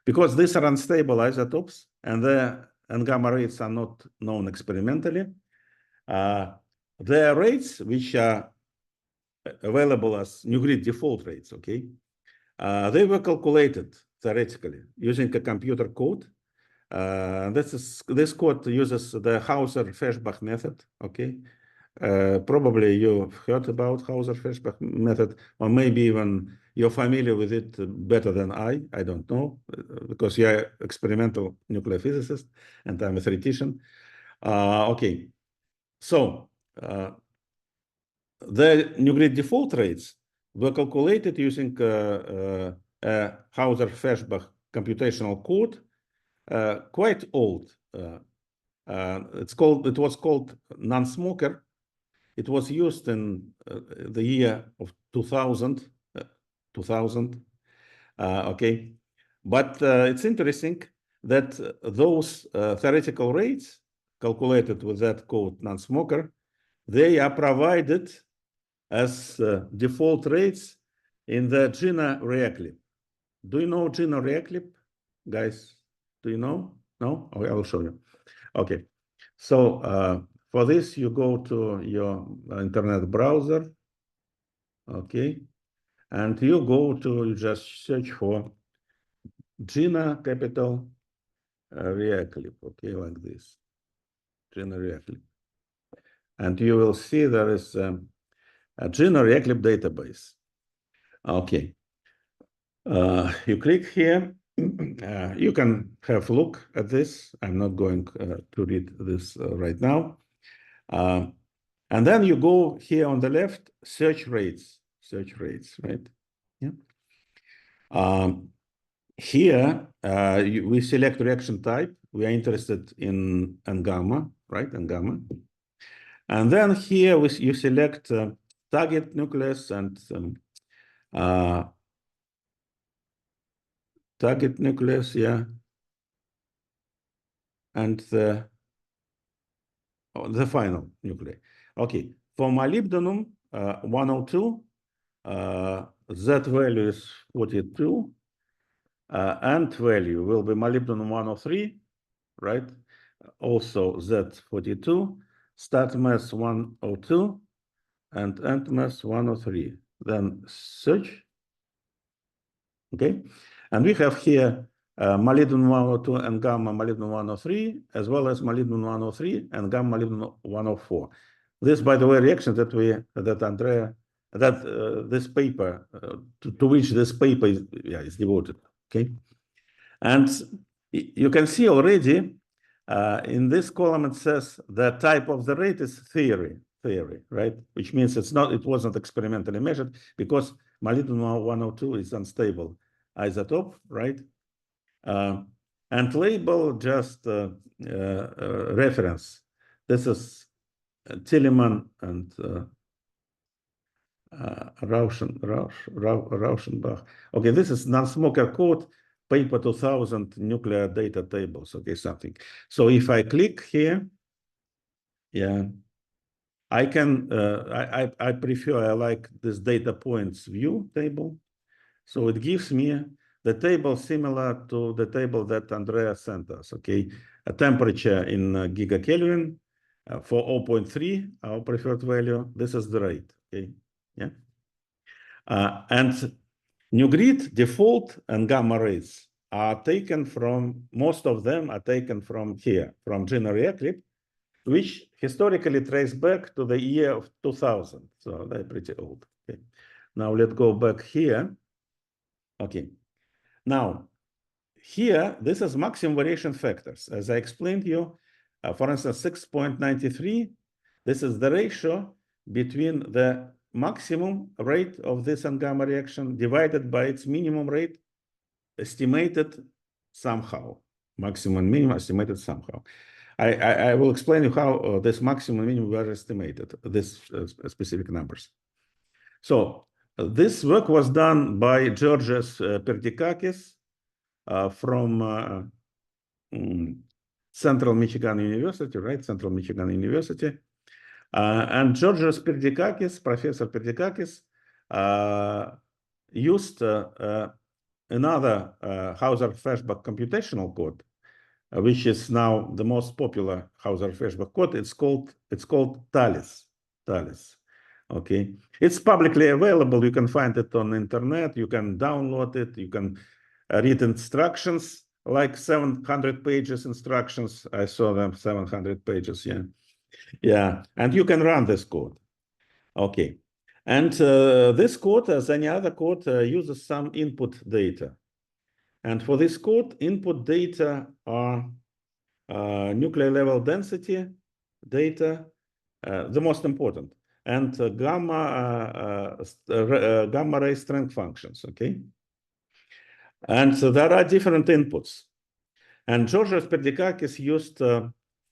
Because these are unstable isotopes and their n-gamma rates are not known experimentally. Their rates, which are available as new grid default rates, okay? They were calculated theoretically using a computer code. This code uses the Hauser-Feshbach method, okay? Probably you've heard about Hauser-Feshbach method, or maybe even you're familiar with it better than I don't know, because you're an experimental nuclear physicist and I'm a theoretician. Okay, so the new grid default rates were calculated using a Hauser-Feshbach computational code, quite old. It was called non-smoker. It was used in the year of 2000. Okay, but it's interesting that those theoretical rates calculated with that code non-smoker, they are provided as default rates in the GINA reaclip. Do you know GINA reaclip, guys? Do you know? No? Okay, I will show you. Okay, so for this, you go to your internet browser, okay, and you just search for GINA capital reaclip, okay, like this, GINA reaclip. And you will see there is a GINA reaclip database. Okay, you click here. You can have a look at this. I'm not going to read this right now. And then you go here on the left, search rates, right? Yeah. Here, we select reaction type. We are interested in N-gamma, right? N-gamma. And then here you select target nucleus and target nucleus, yeah, and the final nuclei. Okay, for molybdenum 102, that value is 42. End value will be molybdenum 103, right? Also Z42, start mass 102, and end mass 103. Then search. Okay, and we have here molybdenum 102 and gamma molybdenum 103, as well as molybdenum 103 and gamma molybdenum 104. This, by the way, reaction that this paper to which this paper is devoted. Okay, and you can see already in this column it says the type of the rate is theory, right? Which means it wasn't experimentally measured because molybdenum 102 is unstable isotope, right? And label just reference. This is Tillemann and Rauschenbach. Okay, this is non-smoker code, paper 2000 nuclear data tables, okay, something. So if I click here, yeah, I can, I like this data points view table. So it gives me the table similar to the table that Andrea sent us, okay? A temperature in gigakelvin for 0.3, our preferred value. This is the rate, okay? Yeah. And NuGrid default and gamma rates are taken from, most of them are taken from here, from GINA reaclip, which historically trace back to the year of 2000. So they're pretty old. Okay. Now let's go back here. Okay. Now, here, this is maximum variation factors. As I explained to you, for instance, 6.93, this is the ratio between the maximum rate of this N-gamma reaction divided by its minimum rate estimated somehow. Maximum and minimum estimated somehow. I will explain you how this maximum and minimum were estimated, this specific numbers. So this work was done by Georgios Perdikakis from Central Michigan University, right? Central Michigan University. And Georgios Perdikakis, Professor Perdikakis, used another Hauser-Feshbach computational code, which is now the most popular Hauser-Feshbach code. It's called TALIS. Okay, it's publicly available. You can find it on the internet. You can download it. You can read instructions, like 700 pages instructions. I saw them 700 pages. Yeah, and you can run this code. Okay, and this code, as any other code, uses some input data. And for this code, input data are nuclear level density data, the most important, and gamma ray strength functions, okay? And so there are different inputs. And Georgios Perdikakis used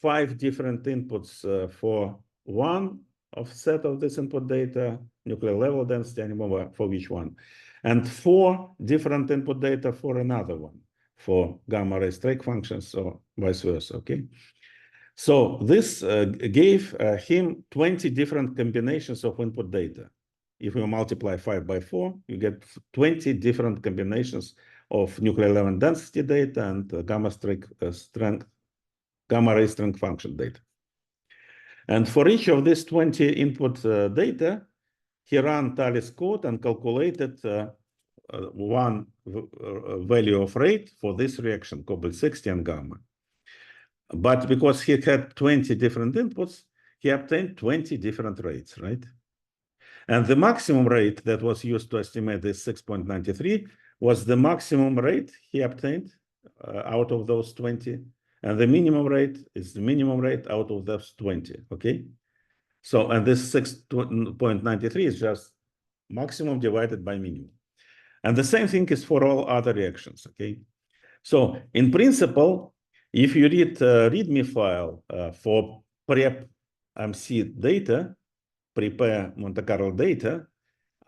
5 different inputs for one of set of this input data, nuclear level density, and for which one, and 4 different input data for another one, for gamma ray strike functions or vice versa, okay? So this gave him 20 different combinations of input data. If you multiply 5 by 4, you get 20 different combinations of nuclear level density data and gamma ray strength function data. And for each of these 20 input data, he ran Talis code and calculated one value of rate for this reaction, cobalt 60 and gamma. But because he had 20 different inputs, he obtained 20 different rates, right? And the maximum rate that was used to estimate this 6.93 was the maximum rate he obtained out of those 20. And the minimum rate is the minimum rate out of those 20, okay? So, and this 6.93 is just maximum divided by minimum. And the same thing is for all other reactions, okay? So in principle, if you read README file for prep MC data, prepare Monte Carlo data,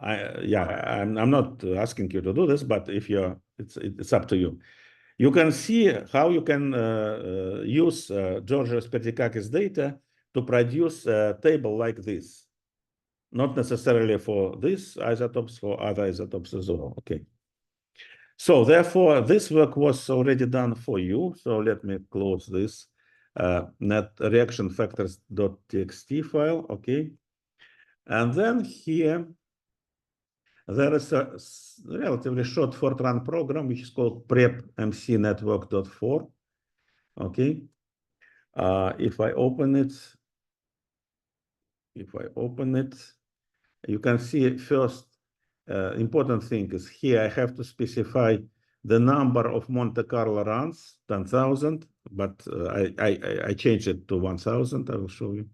I'm not asking you to do this, but if you're, it's up to you. You can see how you can use Georgios Pertikakis data to produce a table like this. Not necessarily for these isotopes, for other isotopes as well, okay? So therefore, this work was already done for you. So let me close this net reaction factors.txt file, okay? And then here, there is a relatively short Fortran program, which is called prep-mc-network.4, okay? If I open it, you can see first, important thing is here I have to specify the number of Monte Carlo runs, 10,000, but I changed it to 1,000, I will show you.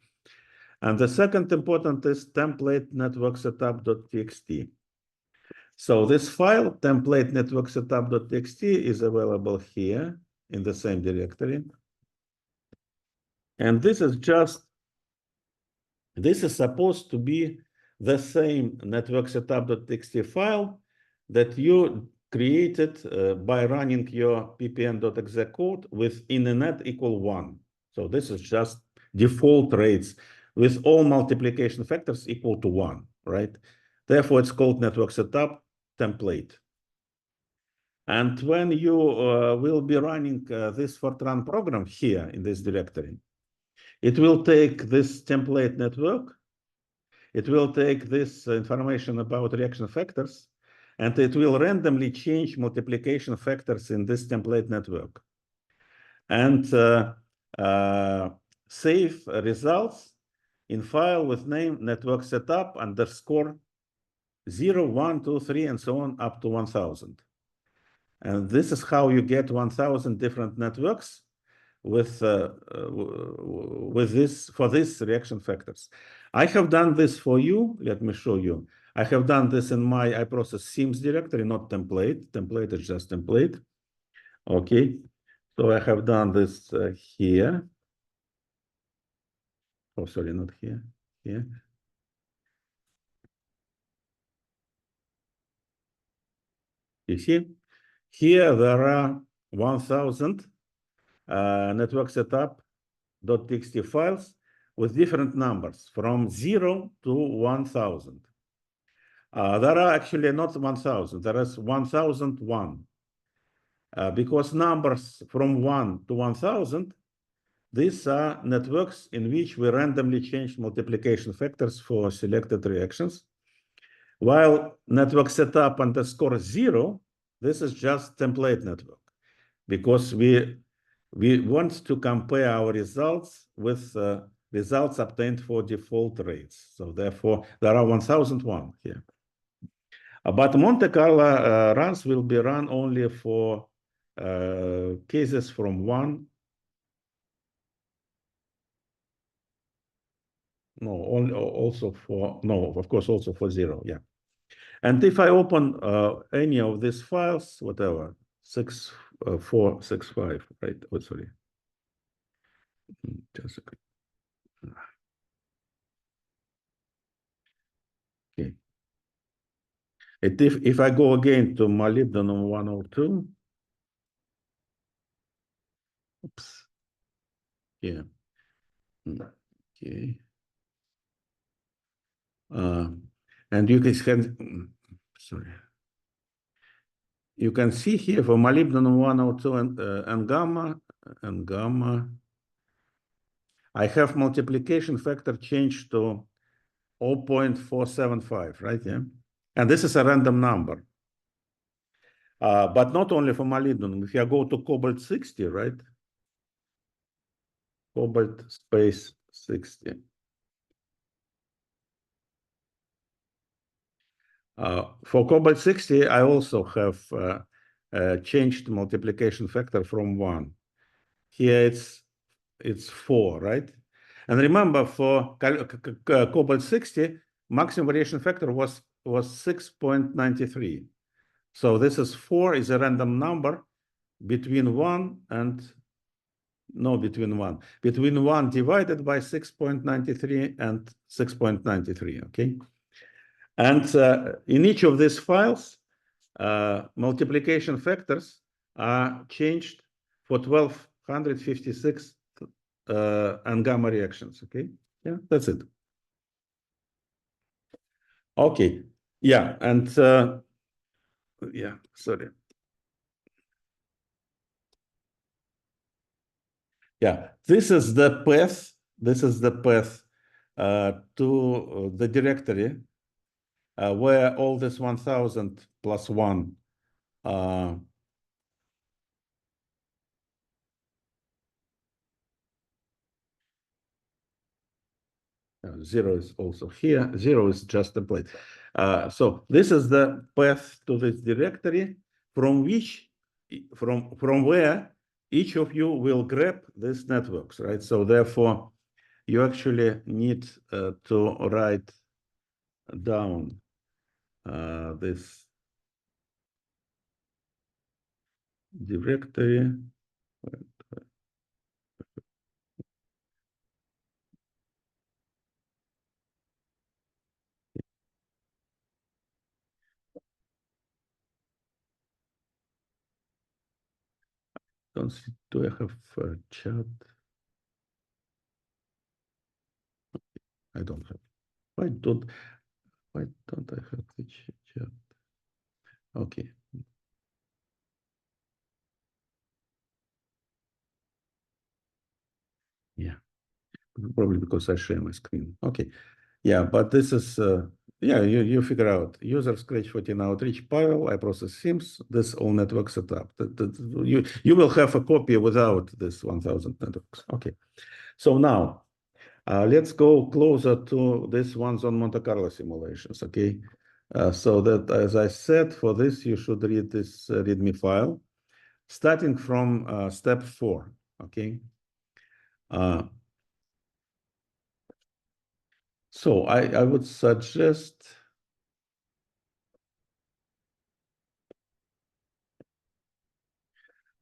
And the second important is template network setup.txt. So this file, template network setup.txt, is available here in the same directory. And this is supposed to be the same network setup.txt file that you created by running your ppn.exe code with init equal 1. So this is just default rates with all multiplication factors equal to 1, right? Therefore, it's called network setup template. And when you will be running this Fortran program here in this directory, it will take this template network, it will take this information about reaction factors, and it will randomly change multiplication factors in this template network. And save results in file with name network setup _ 0, 1, 2, 3, and so on up to 1,000. And this is how you get 1,000 different networks with this for these reaction factors. I have done this for you. Let me show you. I have done this in my iProcess Sims directory, not template. Template is just template. Okay. So I have done this here. Oh, sorry, not here. Here. You see, here there are 1,000 network setup.txt files with different numbers from 0 to 1,000. There are actually not 1,000, there is 1,001. Because numbers from 1 to 1,000, these are networks in which we randomly change multiplication factors for selected reactions. While network setup _ 0, this is just template network, because we want to compare our results with results obtained for default rates. So therefore, there are 1,001 here. But Monte Carlo runs will be run only for cases from 1. No, only also for, no, of course, also for 0, yeah. And if I open any of these files, whatever, 6465, right? Oh, sorry. Just a second. Okay. If I go again to molybdenum 102, oops, yeah, okay, and you can, sorry, you can see here for molybdenum 102 and gamma, I have multiplication factor changed to 0.475, right? Yeah, and this is a random number. But not only for molybdenum. If you go to cobalt 60, right? Cobalt space 60. For cobalt 60, I also have changed multiplication factor from 1. Here it's 4, right? And remember, for cobalt 60, maximum variation factor was 6.93. So this is 4 is a random number between 1 and between 1 divided by 6.93 and 6.93, okay? And in each of these files, multiplication factors are changed for 1256 and gamma reactions, okay? Yeah, that's it. Okay, yeah, and yeah, sorry. Yeah, this is the path. This is the path to the directory where all this 1000 plus 1 0 is also here. 0 is just a plate. So this is the path to this directory from which, from where each of you will grab these networks, right? So therefore, you actually need to write down this directory. Don't see, do I have a chat? I don't have. Why don't I have the chat? Okay. Yeah. Probably because I share my screen. Okay. Yeah, but this is yeah, you figure out user scratch 14 outreach Pavel, I process SIMs, this all network setup. You will have a copy without this 1000 networks. Okay. So now let's go closer to this ones on Monte Carlo simulations. Okay. So that, as I said, for this you should read this README file, starting from step 4. Okay. So I would suggest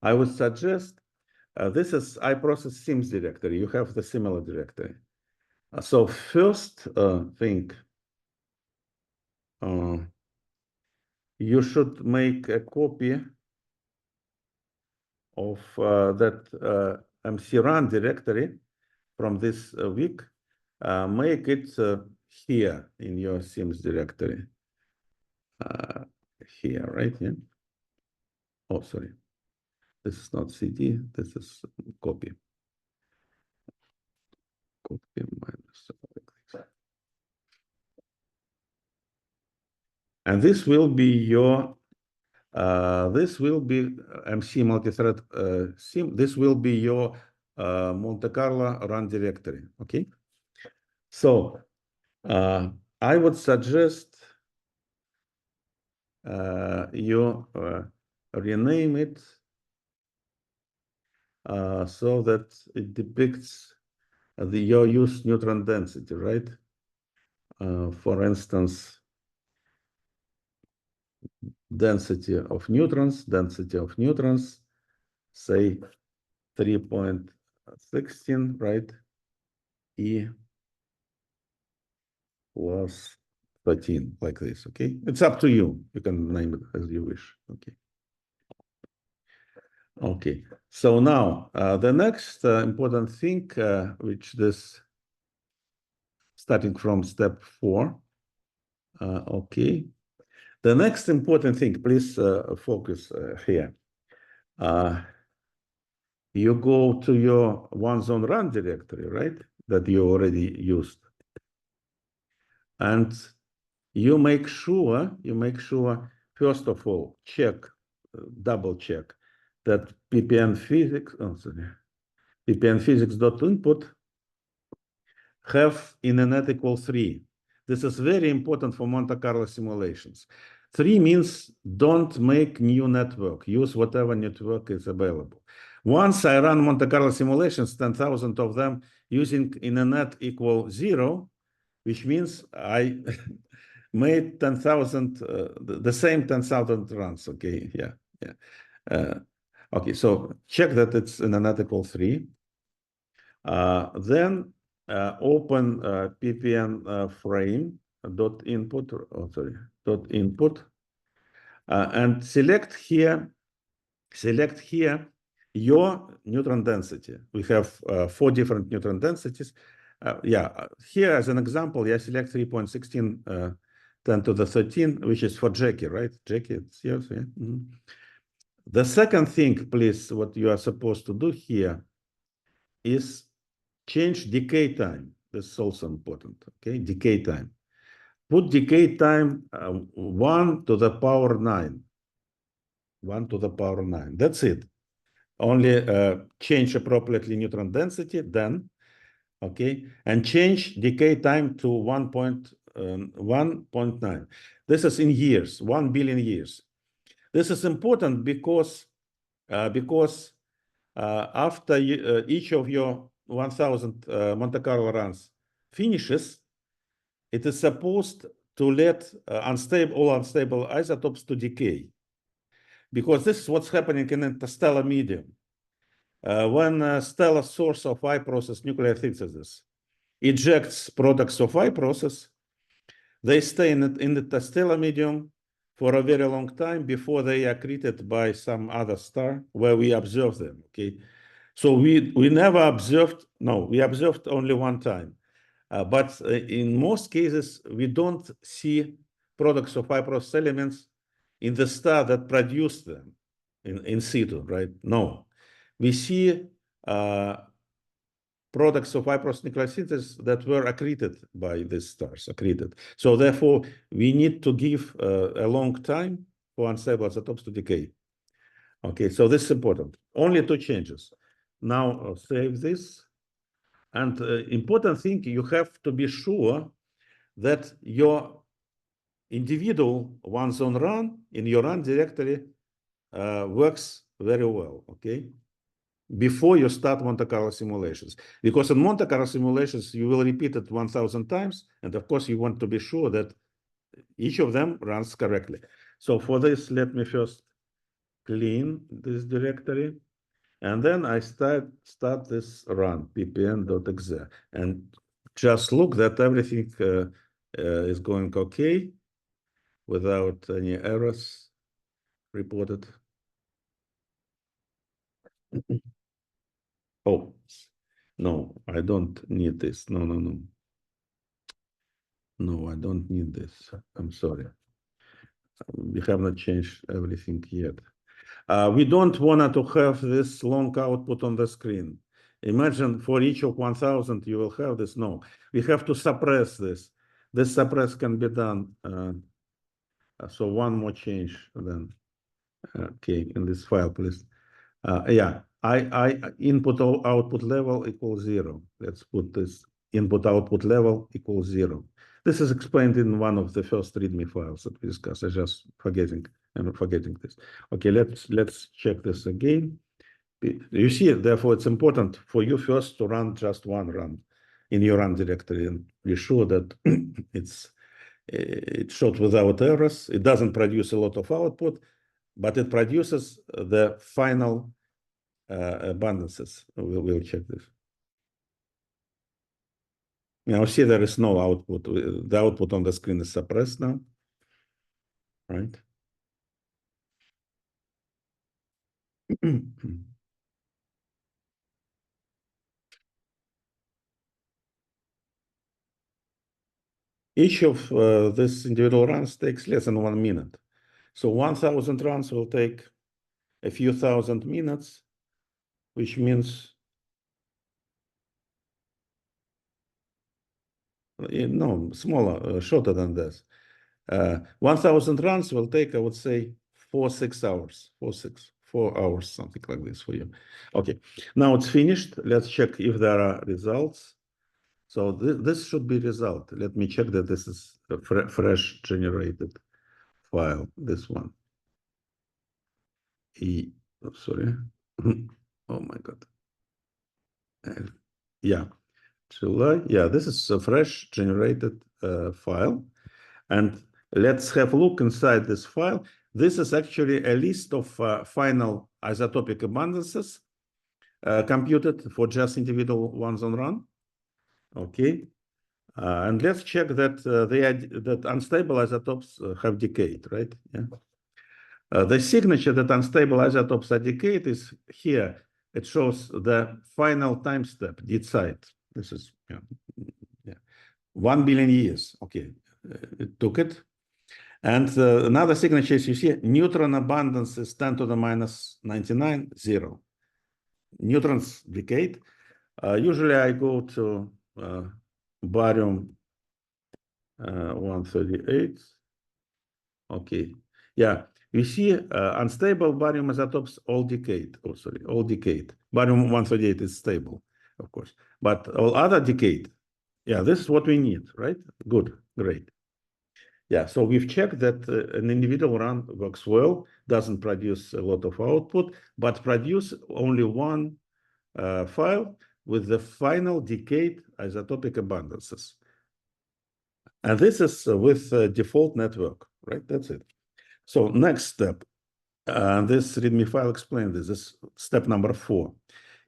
this is iProcess SIMS directory. You have the similar directory. So first thing, you should make a copy of that MC-run directory from this week. Make it here in your SIMS directory. Here, right here. Oh, sorry. This is not CD. This is copy. Copy minus. And this will be your this will be MC multi-thread SIM. This will be your Monte Carlo run directory. Okay. So I would suggest you rename it so that it depicts your use neutron density, right? For instance, density of neutrons, say 3.0 16, right? E plus 13, like this, okay? It's up to you. You can name it as you wish, okay? Okay, so now the next important thing, which this, starting from step 4, okay. The next important thing, please focus here. You go to your one-zone run directory, right? That you already used. And you make sure, first of all, double check that ppn physics.input have innet equal 3. This is very important for Monte Carlo simulations. 3 means don't make new network. Use whatever network is available. Once I run Monte Carlo simulations, 10,000 of them using innet equal 0, which means I made 10,000, the same 10,000 runs. Okay, yeah. Okay, so check that it's innet equal 3. Then open ppn frame dot input, and select here your neutron density. We have 4 different neutron densities. Here as an example, select 3.16 10 to the 13, which is for Jackie, right? Jackie, it's yours, yeah. The second thing, please, what you are supposed to do here is change decay time. This is also important, okay? Decay time. Put decay time 1 to the power 9. 1 to the power 9. That's it. Only change appropriately neutron density, then, okay? And change decay time to 1.9. This is in years, 1 billion years. This is important because after each of your 1,000 Monte Carlo runs finishes, it is supposed to let all unstable isotopes to decay. Because this is what's happening in interstellar medium. When a stellar source of I process, nuclear synthesis, ejects products of I process, they stay in the interstellar medium for a very long time before they are accreted by some other star where we observe them, okay? So we never observed, we observed only one time. But in most cases, we don't see products of I-process elements in the star that produced them in situ, right? No. We see products of I-process nuclear synthesis that were accreted by these stars, So therefore, we need to give a long time for unstable isotopes to decay. Okay, so this is important. Only 2 changes. Now I'll save this. And important thing, you have to be sure that your individual one-zone run in your run directory works very well, okay? Before you start Monte Carlo simulations. Because in Monte Carlo simulations, you will repeat it 1,000 times. And of course, you want to be sure that each of them runs correctly. So for this, let me first clean this directory. And then I start this run, ppn.exe. And just look that everything is going okay without any errors reported. Oh, no, I don't need this. No, I don't need this. I'm sorry. We have not changed everything yet. We don't want to have this long output on the screen. Imagine for each of 1,000 you will have this. No, we have to suppress this. This suppress can be done. So one more change then. Okay, in this file, please. I input output level equals 0. Let's put this input output level equals 0. This is explained in one of the first README files that we discussed. I'm forgetting this. Okay, let's check this again. You see, therefore, it's important for you first to run just one run in your run directory and be sure that it's shot without errors. It doesn't produce a lot of output, but it produces the final abundances. We'll check this. Now see there is no output. The output on the screen is suppressed now, right? Each of this individual runs takes less than 1 minute. So 1,000 runs will take a few thousand minutes, which means, no, smaller, shorter than this. 1,000 runs will take, I would say, 4 hours, 4 hours, something like this for you. Okay, now it's finished. Let's check if there are results. So this should be result. Let me check that this is a fresh generated file, this one. Sorry. Oh my God. Yeah, July. Yeah, this is a fresh generated file. And let's have a look inside this file. This is actually a list of final isotopic abundances computed for just individual ones on run. Okay. And let's check that that unstable isotopes have decayed, right? Yeah. The signature that unstable isotopes are decayed is here. It shows the final time step, decide. This is 1 billion years. Okay, it took it. And another signature is, you see, neutron abundance is 10 to the minus 99, 0. Neutrons decayed. Usually I go to barium 138. Okay, yeah, you see unstable barium isotopes all decayed. Oh, sorry, all decayed. Barium 138 is stable, of course, but all other decayed. Yeah, this is what we need, right? Good, great. Yeah, so we've checked that an individual run works well, doesn't produce a lot of output, but produce only one file with the final decayed isotopic abundances. And this is with default network, right? That's it. So next step, this README file explains this is step number 4.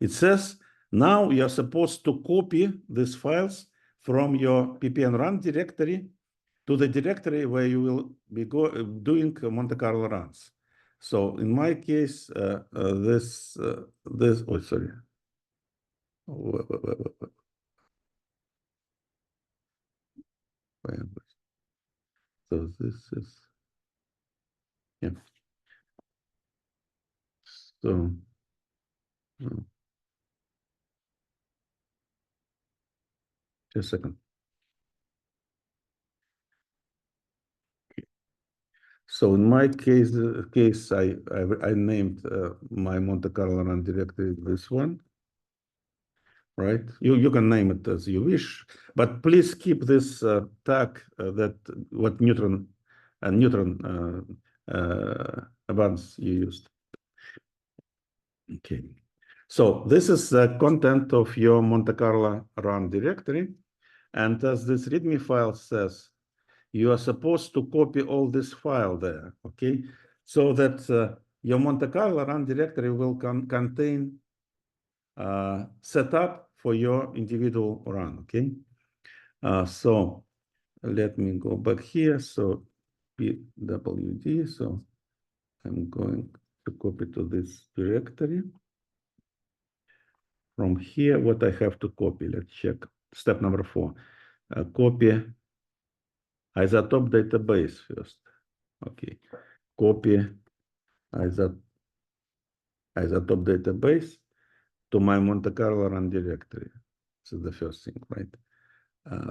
It says, now you're supposed to copy these files from your ppn run directory to the directory where you will be doing Monte Carlo runs. So in my case, oh, sorry. So this is, yeah. So, just a second. So in my case, I named my Monte Carlo run directory this one, right? You can name it as you wish, but please keep this tag that what neutron abundance you used. Okay, so this is the content of your Monte Carlo run directory, and as this README file says, you are supposed to copy all this file there, okay? So that your Monte Carlo run directory will contain setup for your individual run, okay? So let me go back here. So pwd, so I'm going to copy to this directory. From here, what I have to copy, let's check. Step number 4, copy isotope database first. Okay, copy isotope database to my Monte Carlo run directory. This is the first thing, right?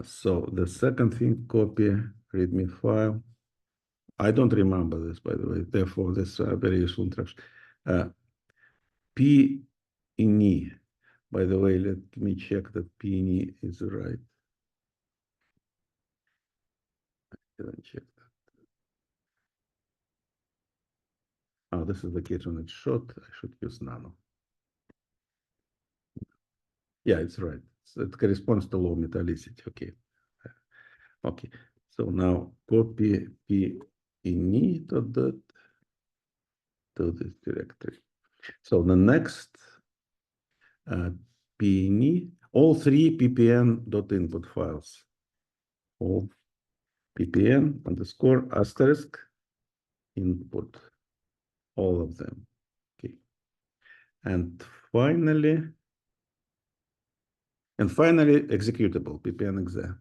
So the second thing, copy README file. I don't remember this, by the way. Therefore, this very useful instruction. PNE. By the way, let me check that PNE is right. I didn't check that. Oh, this is the case when it's short. I should use nano. Yeah, it's right. It corresponds to low metallicity. Okay. Okay. So now copy PNE to this directory. So the next PNE, all three ppn.input files, all ppn underscore asterisk input, all of them. Okay. And finally executable ppn.exe.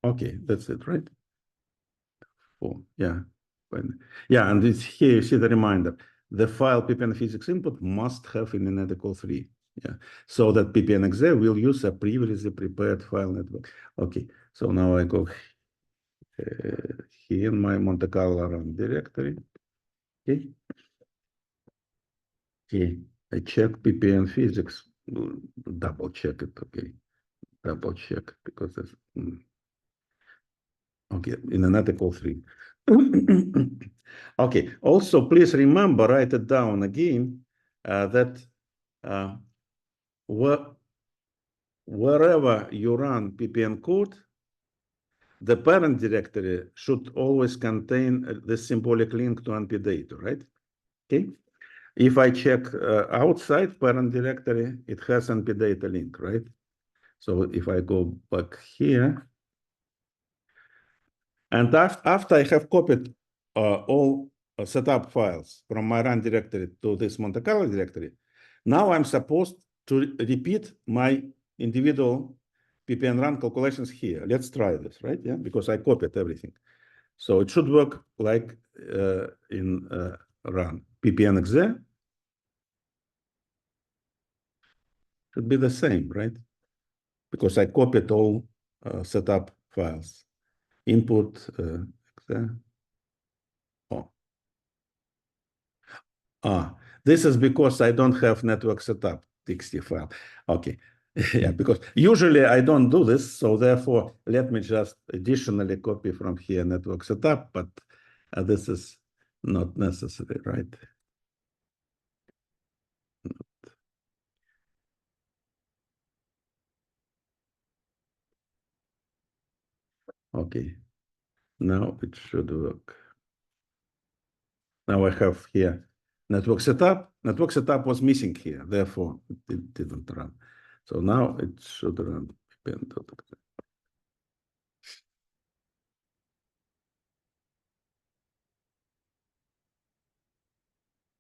Okay, that's it, right? Oh, yeah. Fine. Yeah, and it's here you see the reminder. The file ppn physics input must have in identical 3. Yeah, so that ppn.exe will use a previously prepared file network. Okay, so now I go here in my Monte Carlo run directory. Okay. Okay, I check ppn physics, double check it. Okay, double check because it's okay in analytical 3. Okay, also please remember, write it down again, that wherever you run ppn code, the parent directory should always contain this symbolic link to np data, right? Okay. If I check outside parent directory, it has np data link, right? So if I go back here, and after I have copied all setup files from my run directory to this Monte Carlo directory, now I'm supposed to repeat my individual ppn run calculations here. Let's try this, right? Yeah, because I copied everything. So it should work like in run ppn.exe. Should be the same, right? Because I copied all setup files. Input, oh. This is because I don't have network setup txt file. Okay. Yeah, because usually I don't do this, so therefore let me just additionally copy from here network setup, but this is not necessary, right? Okay, now it should work. Now I have here network setup. Network setup was missing here, therefore it didn't run. So now it should run.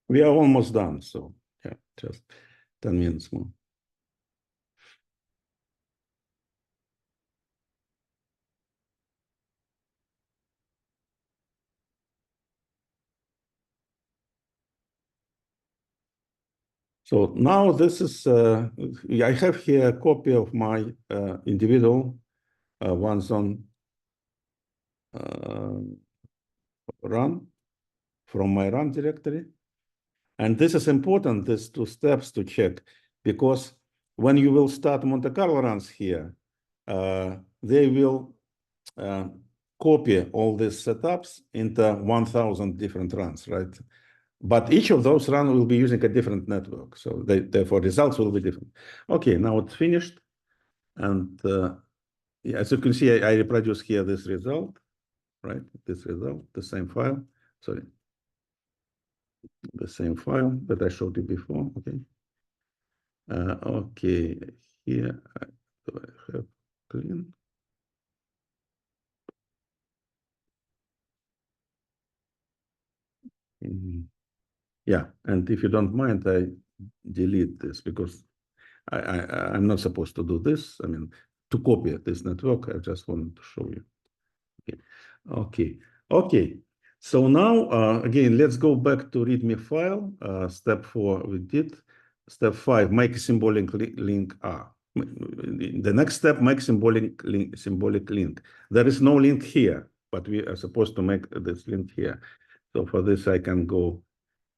We are almost done, so yeah, just 10 minutes more. So now this is, I have here a copy of my individual ones on run from my run directory. And this is important, these two steps to check, because when you will start Monte Carlo runs here, they will copy all these setups into 1,000 different runs, right? But each of those runs will be using a different network. So therefore, results will be different. Okay, now it's finished. And yeah, as you can see, I reproduce here this result, right? This result, the same file. Sorry, the same file that I showed you before. Okay. Okay, here do I have clean? Yeah, and if you don't mind, I delete this because I'm not supposed to do this. I mean, to copy this network, I just wanted to show you. Okay, okay. So now, again, let's go back to README file. Step 4 we did. Step 5, make symbolic link R. The next step, make symbolic link. There is no link here, but we are supposed to make this link here. So for this, I can go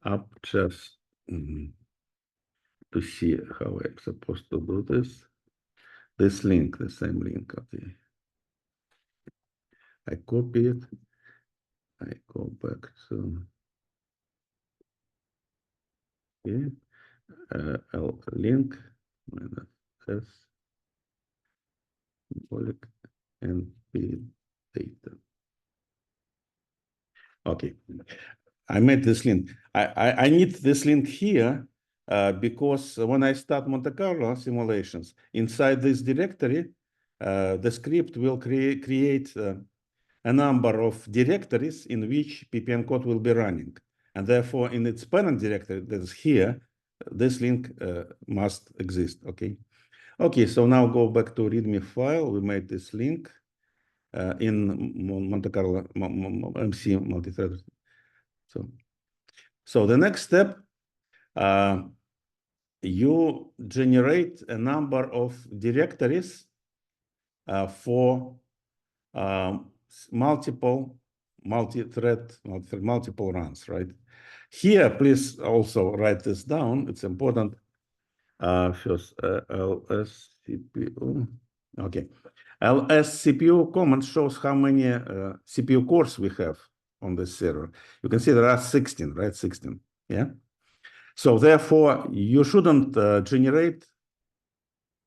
up just to see how I'm supposed to do this. This link, the same link. Okay. I copy it. I go back to here. L link minus S symbolic and P data. Okay. I made this link. I need this link here because when I start Monte Carlo simulations, inside this directory, the script will create a number of directories in which ppm code will be running. And therefore, in its parent directory that is here, this link must exist, okay? Okay, so now go back to README file. We made this link in Monte Carlo MC multi-thread. So the next step, you generate a number of directories for multiple runs, right? Here, please also write this down. It's important. First, ls CPU. Okay, ls CPU command shows how many CPU cores we have on this server. You can see there are 16, right? 16. Yeah. So therefore, you shouldn't generate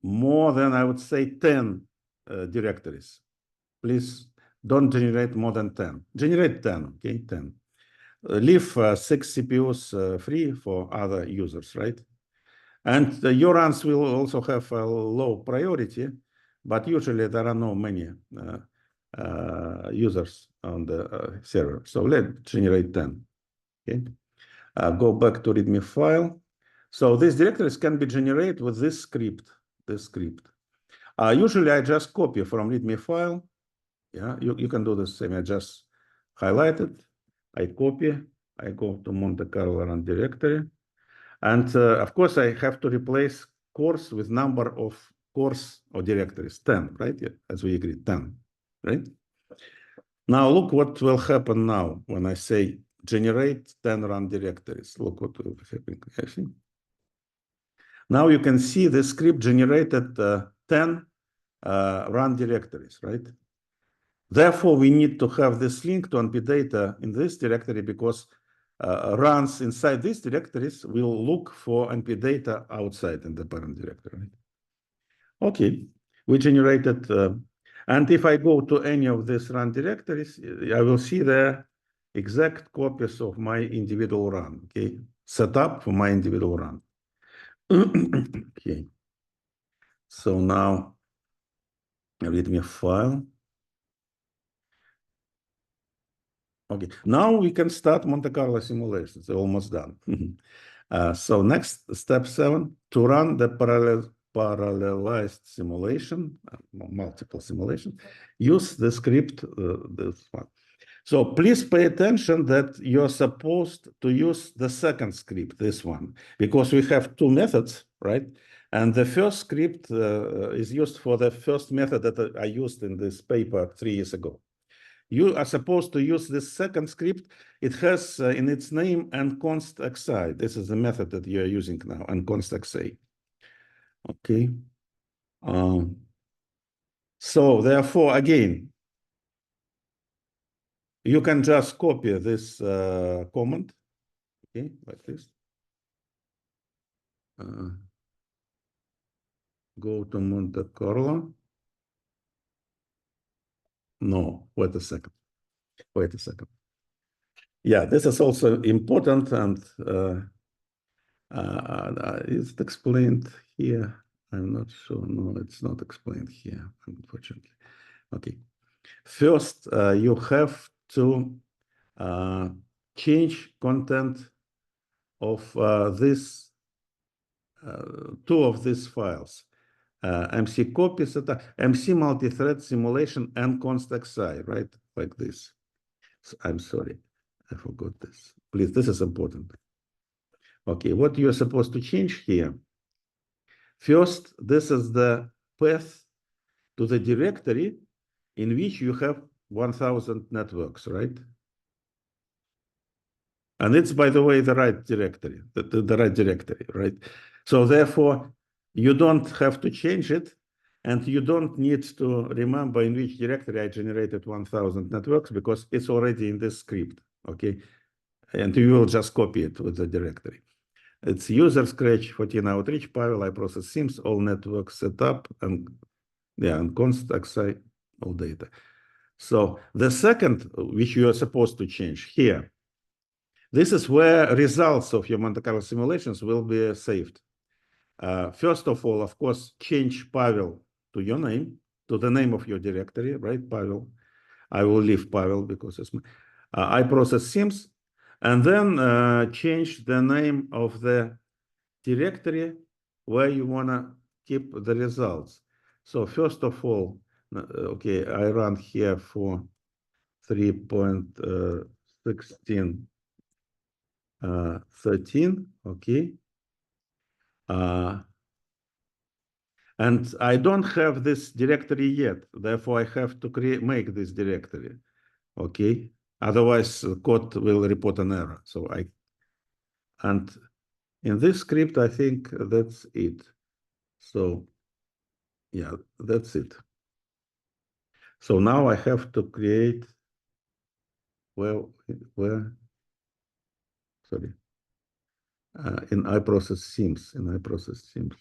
more than, I would say, 10 directories. Please don't generate more than 10. Generate 10, okay, 10. Leave 6 CPUs free for other users, right? And your runs will also have a low priority, but usually there are not many users on the server. So let's generate 10, okay? Go back to README file. So these directories can be generated with this script, Usually I just copy from README file. Yeah, you can do the same. I just highlight it, I copy, I go to Monte Carlo run directory. And of course, I have to replace cores with number of cores or directories, 10, right? Yeah, as we agreed, 10, right? Now look what will happen now when I say generate 10 run directories. Look what will happen. Now you can see the script generated 10 run directories, right? Therefore, we need to have this link to NP data in this directory because runs inside these directories will look for NP data outside in the parent directory. Right? Okay, we generated, and if I go to any of these run directories, I will see the exact copies of my individual run, okay? Set up for my individual run. Okay, so now README file. Okay, now we can start Monte Carlo simulations. They're almost done. So next, step 7, to run the parallelized simulation, multiple simulation, use the script, this one. So please pay attention that you're supposed to use the second script, this one, because we have 2 methods, right? And the first script is used for the first method that I used in this paper 3 years ago. You are supposed to use this second script. It has in its name nconst-xi. This is the method that you are using now, nconst-xi. Okay. So therefore, again, you can just copy this command, okay, like this. Go to Monte Carlo. No, wait a second. Wait a second. Yeah, this is also important, and it's explained here. I'm not sure. No, it's not explained here, unfortunately. Okay. First, you have to change content of this 2 of these files. MC copy setup, MC multi-thread simulation and nconst-xi, right? Like this. So, I'm sorry, I forgot this. Please, this is important. Okay, what you're supposed to change here. First, this is the path to the directory in which you have 1000 networks, right? And it's, by the way, the right directory, the right directory, right? So therefore, you don't have to change it, and you don't need to remember in which directory I generated 1000 networks because it's already in this script, okay? And you will just copy it with the directory. It's user scratch 14 outreach, Pavel, I process SIMs, all networks set up, and yeah, and nconst-xi, all data. So the second, which you are supposed to change here, This is where results of your Monte Carlo simulations will be saved. First of all, of course, change Pavel to your name, to the name of your directory, right, Pavel? I will leave Pavel because it's I process sims, and then change the name of the directory where you want to keep the results. So first of all, okay, I run here for 3.16 13, okay. And I don't have this directory yet, therefore I have to make this directory, okay. Otherwise, the code will report an error. So and in this script, I think that's it. So yeah, that's it. So now I have to create, well, where, sorry, in iProcess sims, and iProcess sims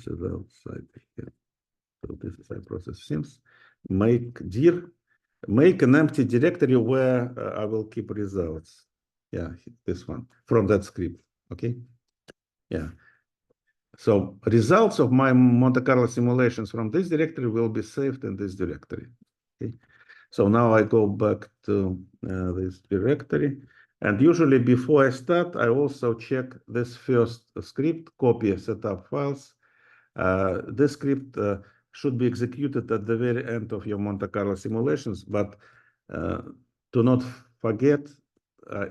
is outside here. So this is iProcess sims. Make an empty directory where I will keep results. Yeah, this one from that script. Okay. Yeah. So results of my Monte Carlo simulations from this directory will be saved in this directory. Okay. So now I go back to this directory. And usually before I start, I also check this first script, copy setup files. This script should be executed at the very end of your Monte Carlo simulations, but do not forget,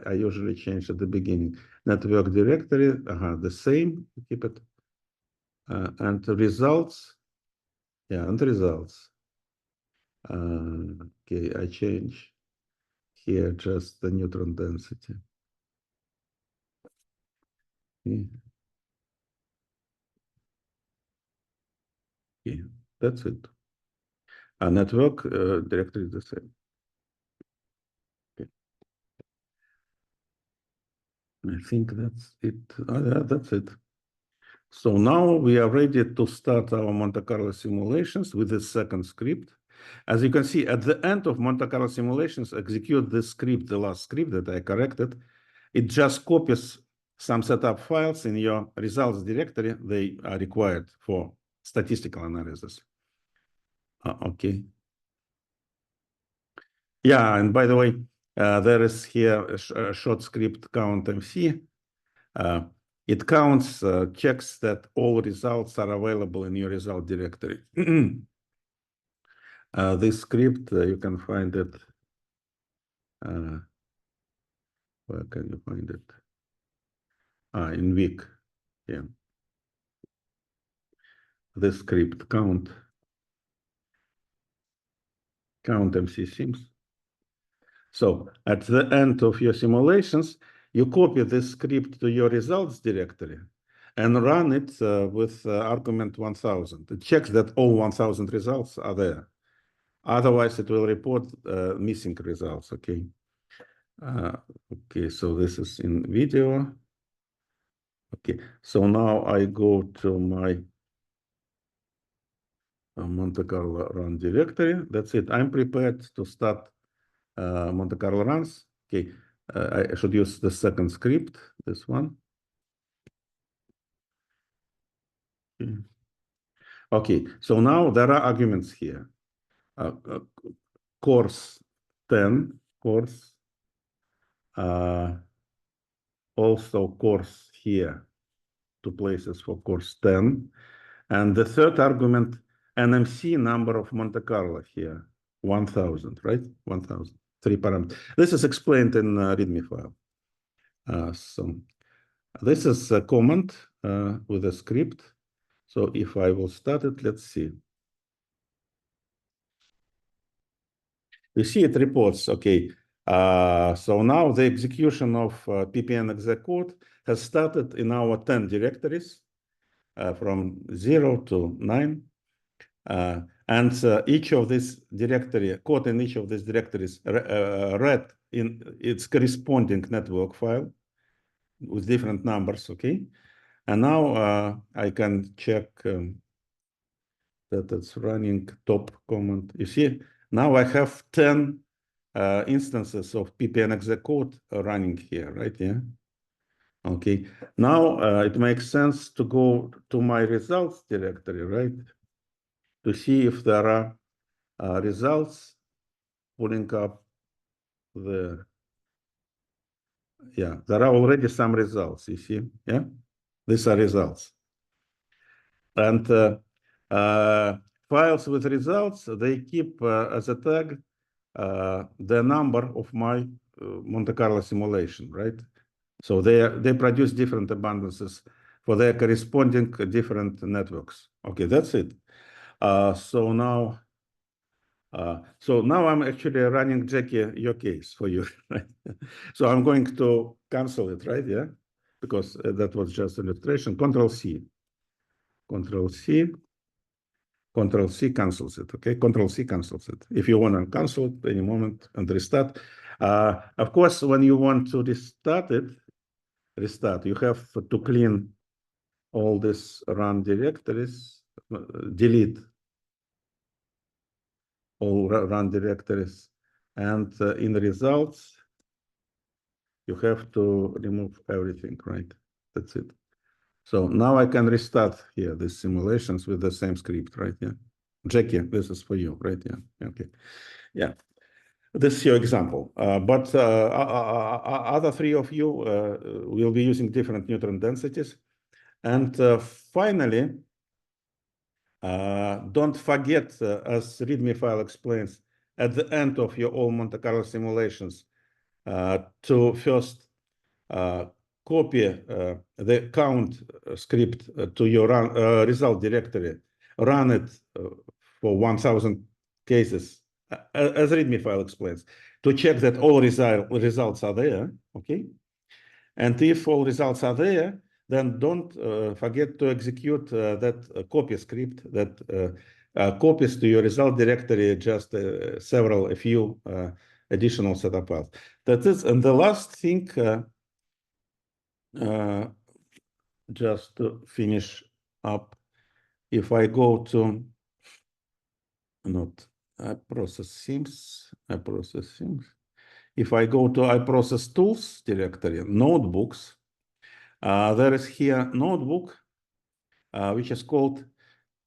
I usually change at the beginning. Network directory, the same, keep it. And results, yeah, and results. Okay, I change here just the neutron density. Okay, that's it. Network directory is the same. Okay. I think that's it. Yeah, that's it. So now we are ready to start our Monte Carlo simulations with the second script. As you can see, at the end of Monte Carlo simulations, execute this script, the last script that I corrected. It just copies some setup files in your results directory. They are required for statistical analysis. Okay. Yeah, and by the way, there is here a short script count MC. It counts, checks that all results are available in your result directory. This script, you can find it. Where can you find it? In Vic. Yeah. This script count MC sims. So at the end of your simulations, you copy this script to your results directory and run it with argument 1000. It checks that all 1000 results are there. Otherwise, it will report missing results, okay? Okay, so this is in video. Okay, so now I go to my Monte Carlo run directory. That's it. I'm prepared to start Monte Carlo runs. Okay, I should use the second script, this one. Okay, so now there are arguments here. Course 10, course, also course here, 2 places for course 10. And the third argument, NMC number of Monte Carlo here, 1000, right? 1000, 3 parameters. This is explained in README file. So this is a comment with a script. So if I will start it, let's see. You see it reports, okay. So now the execution of ppn exec code has started in our 10 directories from 0 to 9. And each of this directory, code in each of these directories read in its corresponding network file with different numbers, okay? And now I can check that it's running top command. You see, now I have 10 instances of ppnxz code running here, right? Yeah. Okay. Now it makes sense to go to my results directory, right? To see if there are results pulling up the, yeah, there are already some results, you see, yeah? These are results. And files with results, they keep as a tag the number of my Monte Carlo simulation, right? So they produce different abundances for their corresponding different networks. Okay, that's it. So now I'm actually running Jackie your case for you, right? So I'm going to cancel it, right? Yeah, because that was just an illustration. Control C, Control C, Control C cancels it. Okay, Control C cancels it. If you want to cancel it any moment and restart, of course, when you want to restart, you have to clean all these run directories, delete all run directories, and in the results, you have to remove everything, right? That's it. So now I can restart here these simulations with the same script, right? Yeah. Jackie, this is for you, right? Yeah. Okay. Yeah. This is your example. But other three of you will be using different neutron densities. And finally, don't forget, as README file explains, at the end of your all Monte Carlo simulations, to first copy the count script to your result directory, run it for 1,000 cases, as README file explains, to check that all results are there, okay? And if all results are there, then don't forget to execute that copy script that copies to your result directory just a few additional setup files. That is, and the last thing, just to finish up, if I go to not iProcess Sims, if I go to iProcess Tools directory, notebooks, there is here notebook, which is called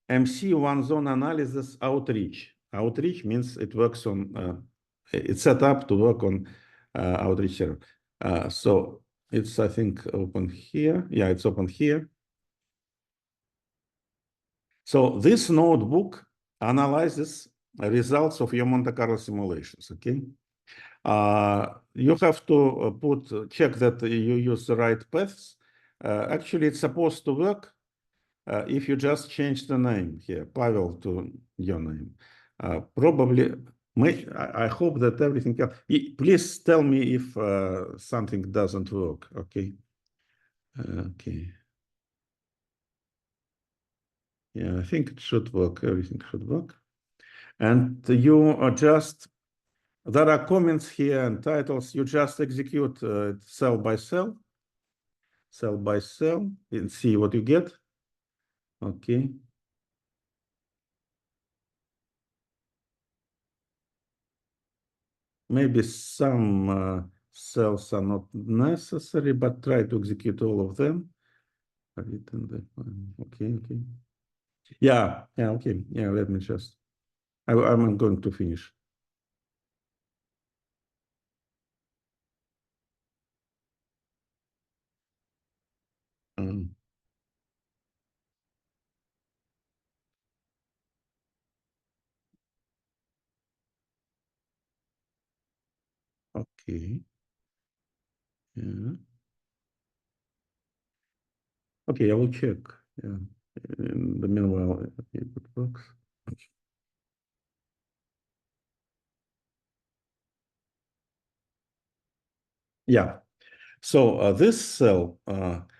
MC One Zone Analysis Outreach. Outreach means it works on, it's set up to work on Outreach server. So it's, I think, open here. Yeah, it's open here. So this notebook analyzes results of your Monte Carlo simulations, okay? You have to check that you use the right paths. Actually, it's supposed to work if you just change the name here, Pavel, to your name. Probably, I hope that everything else. Please tell me if something doesn't work, okay? Okay. Yeah, I think it should work. Everything should work. And you are just, there are comments here and titles. You just execute cell by cell, and see what you get. Okay. Maybe some cells are not necessary, but try to execute all of them. Okay. Yeah, okay. Yeah, let me just, I'm going to finish. Okay. Yeah. Okay, I will check. Yeah. In the meanwhile, it works. Yeah. So this cell,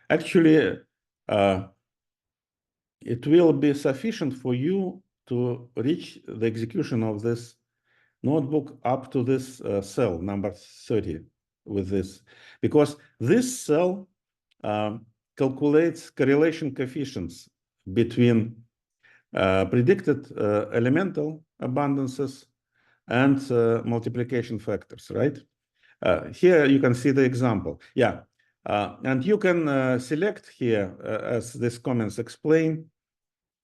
actually, it will be sufficient for you to reach the execution of this notebook up to this cell number 30 with this, because this cell calculates correlation coefficients between predicted elemental abundances and multiplication factors, right? Here you can see the example. Yeah, and you can select here, as these comments explain,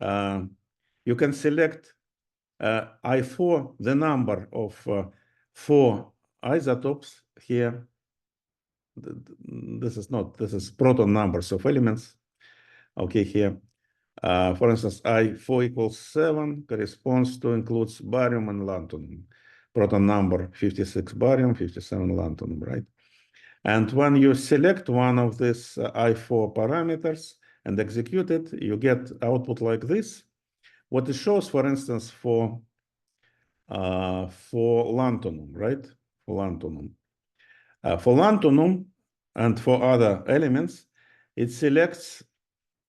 you can select I4, the number of 4 isotopes here. This is proton numbers of elements. Okay, here. For instance, I4 equals 7 corresponds to includes barium and lanthanum. Proton number 56 barium, 57 lanthanum, right? And when you select one of these I4 parameters and execute it, you get output like this. What it shows, for instance, for lanthanum, right? For lanthanum. For lanthanum and for other elements, it selects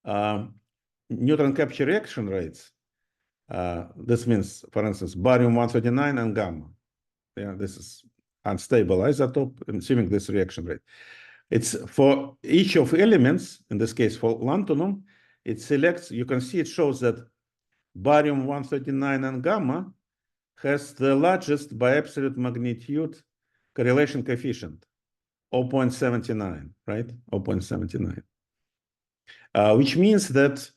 neutron capture reaction rates. This means, for instance, barium-139 and gamma. Yeah, this is unstable isotope, assuming this reaction rate. It's for each of elements, in this case for lanthanum, it selects, you can see it shows that barium-139 and gamma has the largest by absolute magnitude correlation coefficient, 0.79, right? 0.79. Which means that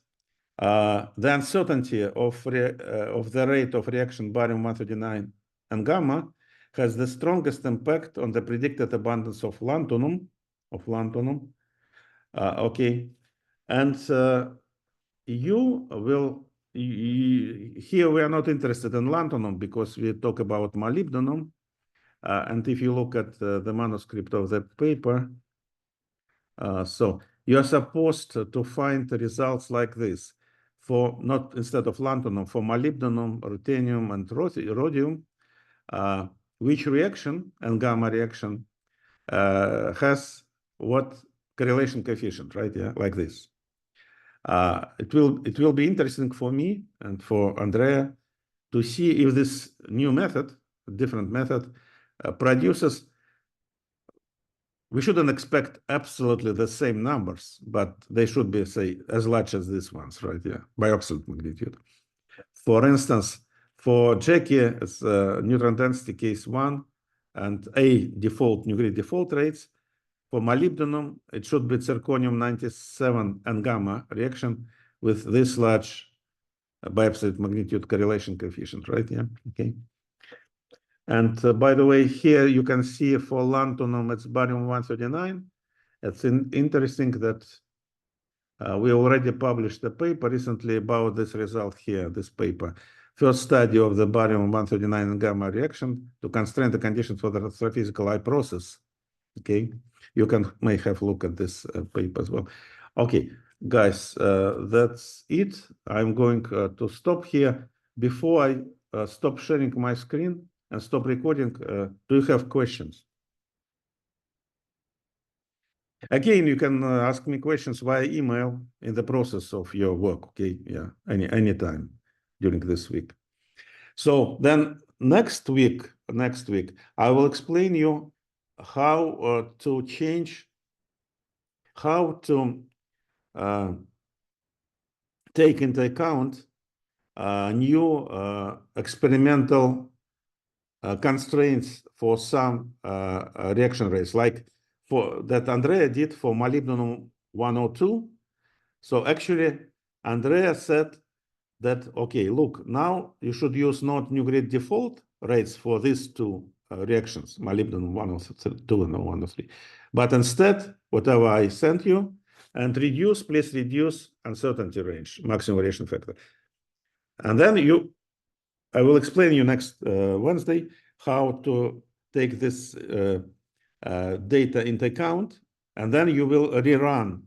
the uncertainty of the rate of reaction barium-139 and gamma has the strongest impact on the predicted abundance of lanthanum. Okay, and you will. Here we are not interested in lanthanum because we talk about molybdenum. And if you look at the manuscript of the paper, so you are supposed to find the results like this for not instead of lanthanum, for molybdenum, ruthenium, and rhodium, which reaction and gamma reaction has what correlation coefficient, right? Yeah, like this. It will be interesting for me and for Andrea to see if this new method, different method, produces. We shouldn't expect absolutely the same numbers, but they should be, say, as large as these ones, right? Yeah, by absolute magnitude. For instance, for Jackie, it's neutron density case 1 and A default, new grid default rates. For molybdenum, it should be zirconium-97 and gamma reaction with this large by absolute magnitude correlation coefficient, right? Yeah, okay. And by the way, here you can see for lanthanum, it's barium-139. It's interesting that we already published a paper recently about this result here, this paper. First study of the barium-139 and gamma reaction to constrain the conditions for the astrophysical eye process. Okay, you may have a look at this paper as well. Okay, guys, that's it. I'm going to stop here. Before I stop sharing my screen and stop recording, do you have questions? Again, you can ask me questions via email in the process of your work, okay? Yeah, anytime during this week. So then next week, I will explain you how to change, how to take into account new experimental constraints for some reaction rates, like for that Andrea did for molybdenum 102. So actually, Andrea said that, okay, look, now you should use not new grid default rates for these two reactions, molybdenum 102 and 103, but instead, whatever I sent you, and please reduce uncertainty range, maximum variation factor. And then I will explain you next Wednesday how to take this data into account, and then you will rerun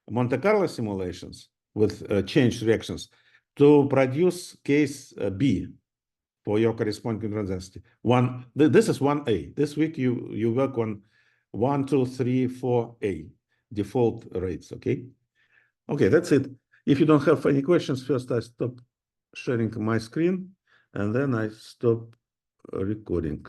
Monte Carlo simulations with changed reactions to produce case B for your corresponding neutron density. This is 1A. This week you work on 1, 2, 3, 4A default rates. Okay. Okay, that's it. If you don't have any questions, first I stop sharing my screen and then I stop recording.